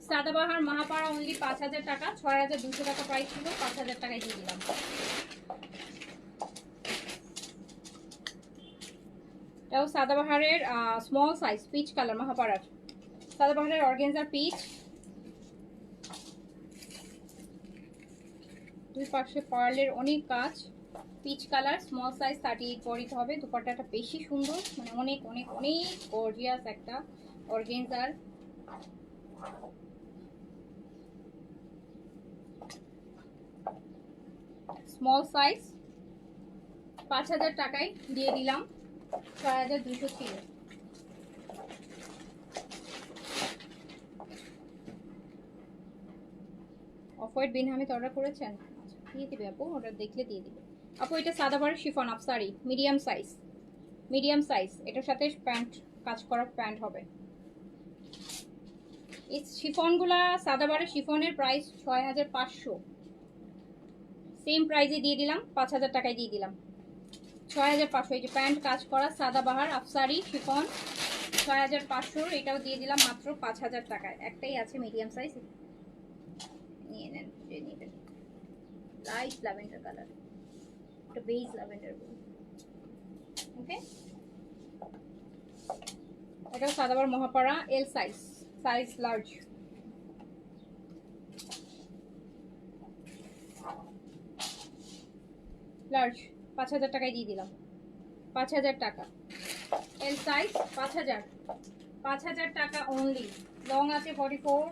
সাদাবাহার মাহাপাড়া অনলি 5000 টাকা। 6200 টাকা প্রাইস ছিল, 5000 টাকায় দিয়ে দিলাম। এটাও সাদাবাহারের স্মল সাইজ পিচ কালার মাহাপাড়ার, সাদাবাহারের অর্গানজার পিচ। দুই পাশে পার্লের অনেক কাজ, পিচ কালার, স্মল সাইজ 38 পরিতে হবে। দুপাট্টাটা বেশি সুন্দর, মানে অনেক অনেক অনেক গর্জিয়াস একটা অর্গানজার। স্মল সাইজ 5000 টাকায় দিয়ে দিলাম, 6200 ছিল। Off white bean Hamid order করেছেন, দিয়ে দিবে আপু, অর্ডার দেখলে দিয়ে দিবে আপু। এটা সাদাবাহারের শিফন আফসারি মিডিয়াম সাইজ, মিডিয়াম সাইজ। এটার সাথে প্যান্ট কাজ করা প্যান্ট হবে। এই শিফনগুলা সাদাবাহারের শিফনের প্রাইস 6500, সেম প্রাইসে দিয়ে দিলাম, 5000 টাকায় দিয়ে দিলাম, 6500। এই যে প্যান্ট কাজ করা সাদাবাহার আফসারি শিফন 6500, এটাও দিয়ে দিলাম মাত্র 5000 টাকায়। একটাই আছে মিডিয়াম সাইজ, নিয়ে নেন, যে নেবেন। লাইট ল্যাভেন্ডার কালার, এটা বেজ ল্যাভেন্ডার। ওকে, এটাও Sadabahar Mahapara L size, size large. Large 5000 টাকায় দিয়ে দিলাম, 5000 টাকা এল সাইজ, 5000, 5000 টাকা অনলি। লং আছে 44।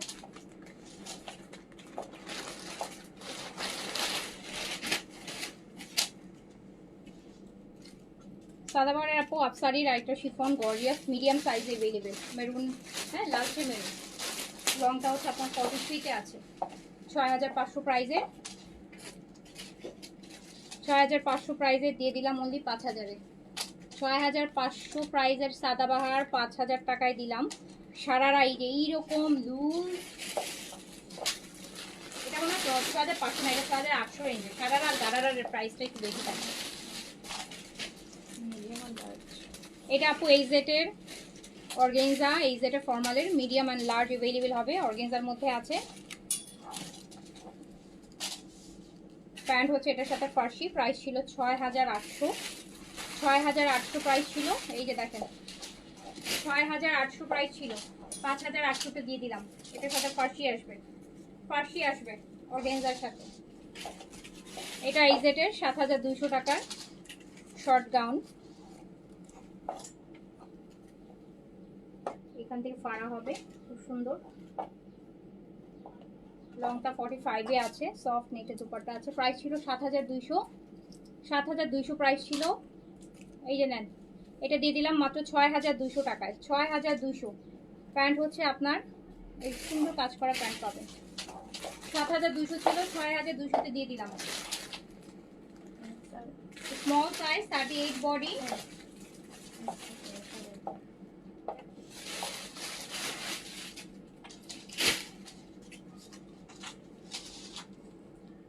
সাদাবাহারের আপু আফসারির আরেকটা chiffon gorgeous medium size available, maroon, হ্যাঁ লালচে মেরুন। লংটা হচ্ছে আপনার 43-তে আছে, 6500 প্রাইজে, 6500 প্রাইজে দিয়ে দিলাম অনলি 5000-এ। 6500 প্রাইজের সাদাবাহার 5000 টাকায় দিলাম। সারারা এই যে এইরকম লুজ, এটা মনে হয় 6500 না, এটা 6800 রেঞ্জে। সারারা আর গারারার প্রাইসটা একটু বেশি থাকে। এটা আপু এইজেটের অর্গানজা এই যেটা ফর্মালের মিডিয়াম অ্যান্ড লার্জ অ্যাভেলেবেল হবে। অর্গানজার মধ্যে আছে। প্যান্ট হচ্ছে এটার সাথে ফার্সি। প্রাইস ছিল 6800, 6800 প্রাইস ছিল। এই যে দেখেন 6800 প্রাইস ছিল, 5800 দিয়ে দিলাম। এটার সাথে ফার্সি আসবে, ফার্সি আসবে অর্গানজার সাথে। এটা এইজেটের 7200 টাকার শর্ট গাউন। এখান থেকে ফাড়া হবে, খুব সুন্দর। লংটা 45 এ আছে, সফট নেটের দুপাট্টা আছে। প্রাইস ছিল 7200, 7200 প্রাইস ছিল। এই যে নেন, এটা দিয়ে দিলাম মাত্র 6200 টাকায়, 6200। প্যান্ট হচ্ছে আপনার এই সুন্দর কাজ করা প্যান্ট পাবেন। 7200 ছিল, 6200 তে দিয়ে দিলাম। Small size 38 body.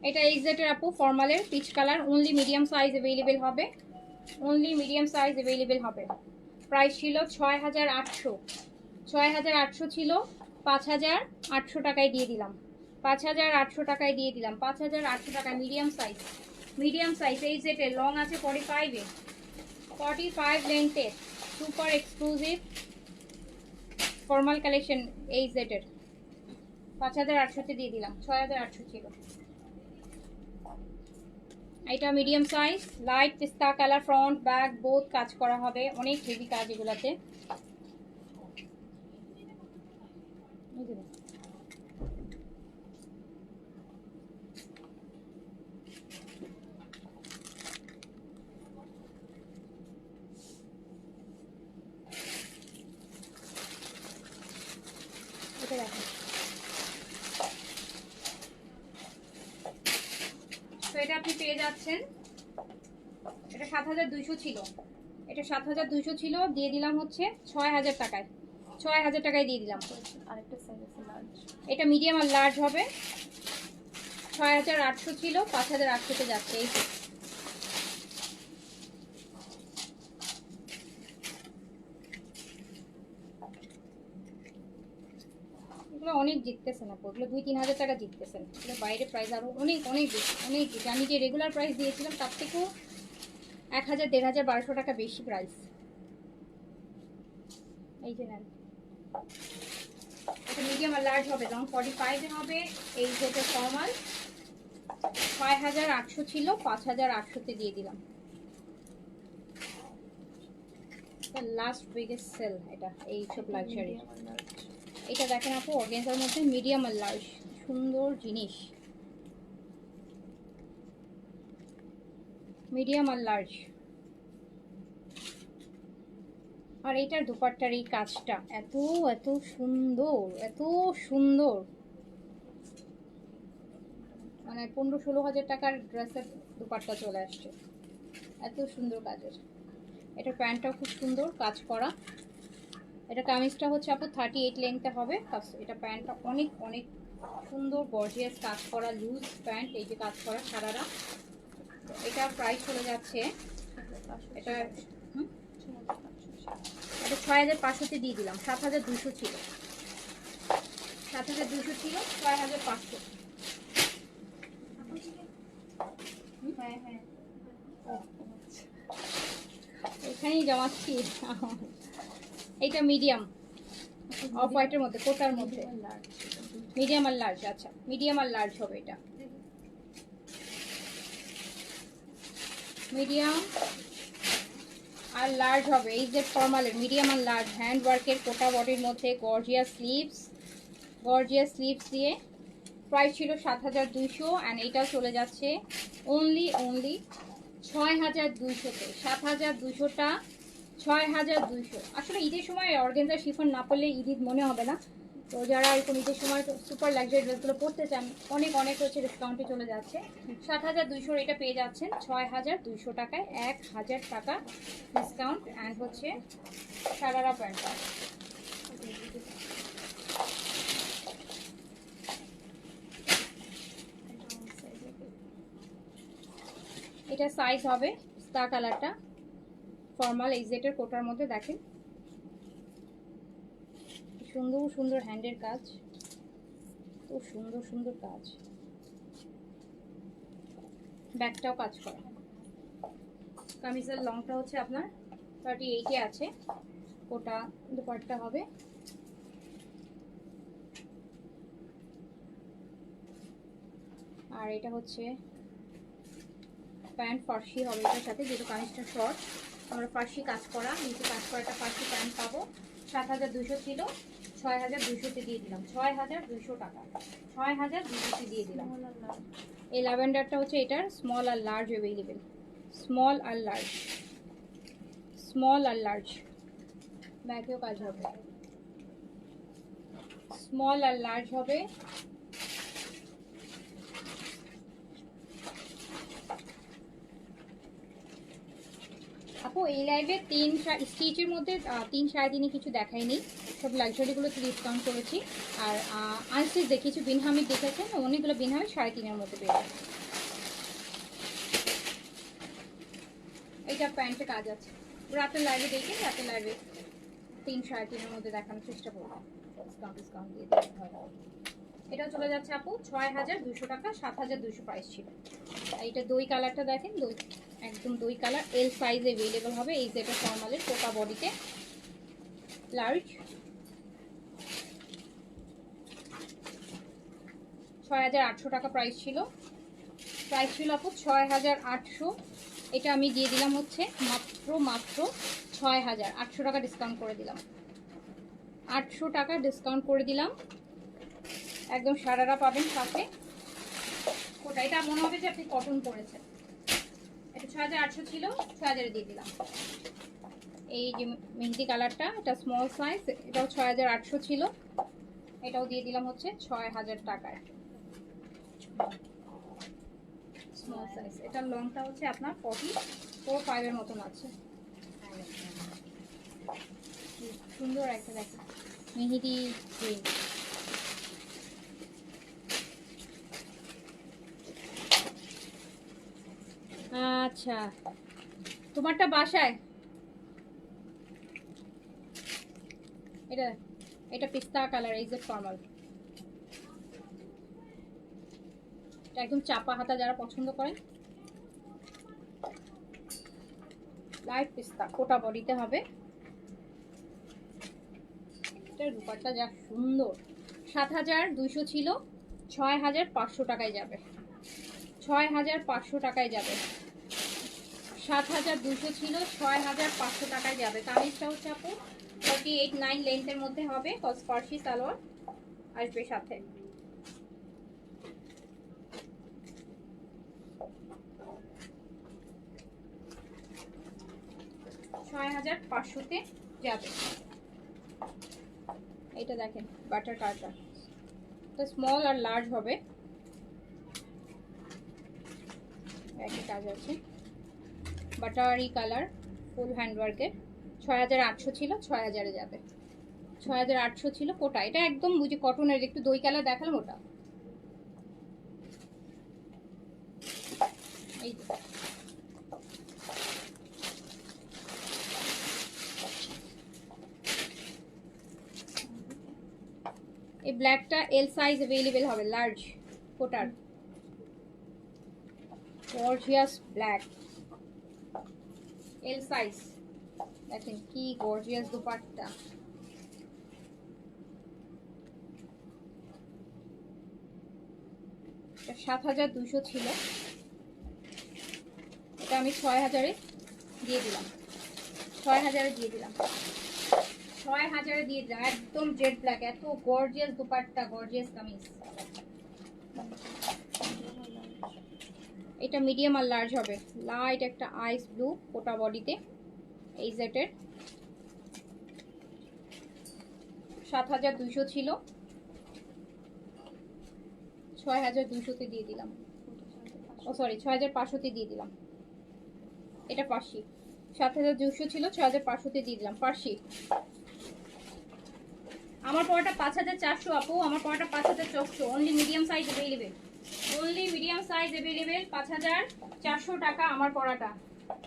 এটা এক্সাক্টের আপু ফর্মালের peach colour. Only medium size available হবে, অনলি মিডিয়াম সাইজ अवेलेबल হবে। প্রাইস ছিল 6800, 6800 ছিল, 5800 টাকায় দিয়ে দিলাম, 5800 টাকায় দিয়ে দিলাম, 5800 টাকায় মিডিয়াম সাইজ। মিডিয়াম সাইজ এই সেটের লং আছে 45 এ, 45 লেন্থের সুপার এক্সক্লুসিভ ফর্মাল কালেকশন এই সেটের 5800 তে দিয়ে দিলাম, 6800 ছিল। এটা মিডিয়াম সাইজ, লাইট পিস্তা কালার, ফ্রন্ট ব্যাক বোথ কাজ করা হবে, অনেক হেভি কাজ এগুলাতে। এটা দেখেন, তো এটা আপনি পেয়ে যাচ্ছেন। এটা 7200 ছিল, এটা 7200 ছিল, দিয়ে দিলাম হচ্ছে 6000 টাকায়, 6000 টাকায় দিয়ে দিলাম। আরেকটা সাইজ আছে লার্জ, এটা মিডিয়াম আর লার্জ হবে। 6800 ছিল, 5800 তে যাচ্ছে। এই এগুলো অনেক জিততেছেন আপু, এগুলো 2-3000 টাকা জিততেছেন। এগুলো বাইরে প্রাইস আরো অনেক অনেক বেশি, অনেক বেশি। আমি যে রেগুলার প্রাইস দিয়েছিলাম তার থেকেও 1000, 1500, 1200 টাকা বেশি প্রাইস। এই যে নেন, এটা মিডিয়াম আর লার্জ হবে, লং 45 এ হবে। এই যেটা ফর্মাল 6800 ছিল, 5800 তে দিয়ে দিলাম। লাস্ট বিগেস্ট সেল এটা এই সব লাক্সারি। এটা দেখেন আপু অর্গানজার মধ্যে মিডিয়াম আর লার্জ, সুন্দর জিনিস, মিডিয়াম আর লার্জ। আর এটার দুপাট্টার এই কাজটা এত এত সুন্দর, এত সুন্দর, মানে 15-16 হাজার টাকার ড্রেসের দুপাট্টা চলে আসছে, এত সুন্দর কাজের। এটা প্যান্টটাও খুব সুন্দর কাজ করা। এটা কামিজটা হচ্ছে আপু 38 লেন্থে হবে। এটা প্যান্টটা অনেক অনেক সুন্দর গর্জিয়াস কাজ করা লুজ প্যান্ট, এই যে কাজ করা সারারা। এটা প্রাইস চলে যাচ্ছে, এটা এটা 6500 তে দিয়ে দিলাম। 7200 ছিল, 7200 ছিল, 6500। হ্যাঁ হ্যাঁ, এখানেই জমাচ্ছি। এইটা মিডিয়াম অফ হোয়াইটের মধ্যে, কোটার মধ্যে, মিডিয়াম আর লার্জ। আচ্ছা মিডিয়াম আর লার্জ হবে, এটা মিডিয়াম আর লার্জ হবে। এই যে ফর্মালের মিডিয়াম আর লার্জ, হ্যান্ড ওয়ার্কের কোটা বডির মধ্যে গর্জিয়াস স্লিভস, গর্জিয়াস স্লিভস দিয়ে। প্রাইস ছিল 7200 অ্যান্ড এইটাও চলে যাচ্ছে অনলি 6200-তে। 7200টা 6200। আসলে ঈদের সময় অর্গানজা শিফন না পড়লে ঈদ মনে হবে না। তো যারা এরকম ঈদের সময় সুপার লাক্সারি ড্রেসগুলো পরতে চান, অনেক অনেক হচ্ছে ডিসকাউন্টে চলে যাচ্ছে। 7200 এটা পেয়ে যাচ্ছেন 6200 টাকায়, 1000 টাকা ডিসকাউন্ট অ্যান্ড হচ্ছে সারারা প্যান্টটা। এটা সাইজ হবে স্টার কালারটা ফর্মাল এক্সেটের কোটার মধ্যে। দেখেন সুন্দর সুন্দর হ্যান্ডের কাজ, তো সুন্দর সুন্দর কাজ। ব্যাকটাও কাজ করা। কামিজের লংটা হচ্ছে আপনার 38 আছে, ওটা দুপাট্টা হবে। আর এটা হচ্ছে প্যান্ট, ফার্সি হবে এটার সাথে, যেহেতু কামিজটা শর্ট। আমরা ফার্সি কাজ করা, নিচে কাজ করা একটা ফার্সি প্যান্ট পাবো। 7200 ছিল, 6200-তে দিয়ে দিলাম। 6200 টাকা, 6200-তে দিয়ে দিলাম। এই ল্যাভেন্ডারটা হচ্ছে এটার স্মল আর লার্জ অ্যাভেলেবেল, স্মল আর লার্জ, স্মল আর লার্জ। ব্যাকেও কাজ হবে, স্মল আর লার্জ হবে। আপু এই লাইভে 3 স্টিচের মধ্যে 3 3.5 কিছু দেখাইনি, সব লাক্সারিগুলোতে ডিসকাউন্ট করেছি। আর আনস্টিচ দেখিয়েছি, বিনহামিদ দেখেছেন, অনেকগুলো বিনহামিদ 3.5-এর মধ্যে পেয়ে যাবে। এইটা প্যান্টে কাজ আছে, রাতের লাইভে দেখে, রাতের লাইভে 3 3.5-এর মধ্যে দেখানোর চেষ্টা করবো, ডিসকাউন্ট দিয়ে দিতে হবে। এটাও চলে যাচ্ছে আপু 6200 টাকা, 7200 প্রাইস ছিল। এইটা দই কালারটা দেখেন, দই একদম দই কালার, এল সাইজ অ্যাভেলেবল হবে। এই যে এটা ফর্মালের কোটা বডিতে, লার্জ। 6800 টাকা প্রাইস ছিল, প্রাইস ছিল আপু 6800। এটা আমি দিয়ে দিলাম হচ্ছে মাত্র 6800 টাকা ডিসকাউন্ট করে দিলাম, 800 টাকা ডিসকাউন্ট করে দিলাম। একদম সারারা পাবেন সাথে। কোটা এটা মনে হবে যে আপনি কটন পরেছেন। এটা 6800 ছিল, 6000-এ দিয়ে দিলাম। এই যে মেহেদি কালারটা, এটা স্মল সাইজ, এটাও 6800 ছিল, এটাও দিয়ে দিলাম হচ্ছে 6000 টাকায়, স্মল সাইজ। এটার লংটা হচ্ছে আপনার 44-45-এর মতন আছে। সুন্দর একটা দেখেন মেহেদি গ্রিন। আচ্ছা, তোমারটা বাসায়, এটা এটা পিস্তা কালার, এই যে ফর্মাল, একদম চাপা হাতা যারা পছন্দ করেন, লাইট পিস্তা, কোটা বডিতে হবে। এটার রূপারটা যা সুন্দর। 7200 ছিল, 6500 টাকায় যাবে, 6500 টাকায় যাবে। 7200 ছিল, 6500 টাকায় যাবে। কামিজটা হচ্ছে আপু 48-9 লেন্থের মধ্যে হবে, ফার্সি সালোয়ার আসবে সাথে। তে যাবে। এটা দেখেন বাটার কাটা, তো স্মল আর লার্জ হবে, একই কাজ আছে। বাটারি কালার, ফুল হ্যান্ডওয়ার্কের। 6800 ছিল, 6000-এ যাবে। 6800 ছিল কোটা, এটা একদম বুঝি কটনের, একটু দই কালার দেখালাম ওটা। এই এই ব্ল্যাকটা এল সাইজ अवेलेबल হবে, লার্জ কোটার, গর্জিয়াস ব্ল্যাক এল সাইজ। দেখেন কি গর্জিয়াস দুপাট্টা। এটা 7200 ছিল, এটা আমি 6000-এ দিয়ে দিলাম, 6000-এ দিয়ে দিলাম, 6000-এ দিয়ে দিলাম। একদম জেড ব্ল্যাক, এত গর্জিয়াস দুপাট্টা, গর্জিয়াস কামিজ। এটা মিডিয়াম আর লার্জ হবে, লাইট একটা আইস ব্লু কোটা বডিতে, এই সেটের। 7200 ছিল, 6200-তে দিয়ে দিলাম, ও সরি 6500-তে দিয়ে দিলাম। এটা পার্সি, 7200 ছিল, 6500-তে দিয়ে দিলাম। পার্সি আমার পড়াটা 5400 আপু, আমার পড়াটা 5400, only medium size available, only medium size available, 5400 টাকা আমার পড়াটা।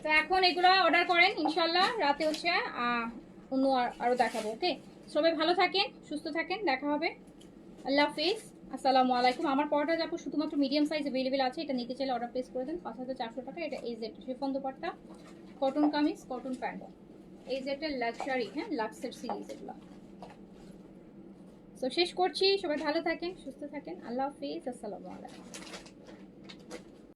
তো এখন এগুলো অর্ডার করেন, ইনশাআল্লাহ রাতে হচ্ছে অন্য আরো দেখাবো। ওকে, সবাই ভালো থাকেন, সুস্থ থাকেন, দেখা হবে। আল্লাহ হাফিজ, আসসালামু আলাইকুম। আমার পরটা যাবো শুধুমাত্র মিডিয়াম সাইজ অ্যাভেলেবেল আছে, এটা নিতে চাইলে অর্ডার প্লেস করে দেন। 5,400 টাকা। এটা AZ chiffon dupatta, cotton kameez, cotton pant, এজেডের লাক্সারি, হ্যাঁ লাক্সের সিরিজ এগুলো। তো শেষ করছি, সবাই ভালো থাকেন, সুস্থ থাকেন, আল্লাহ হাফিজ, আসসালামু আলাইকুম।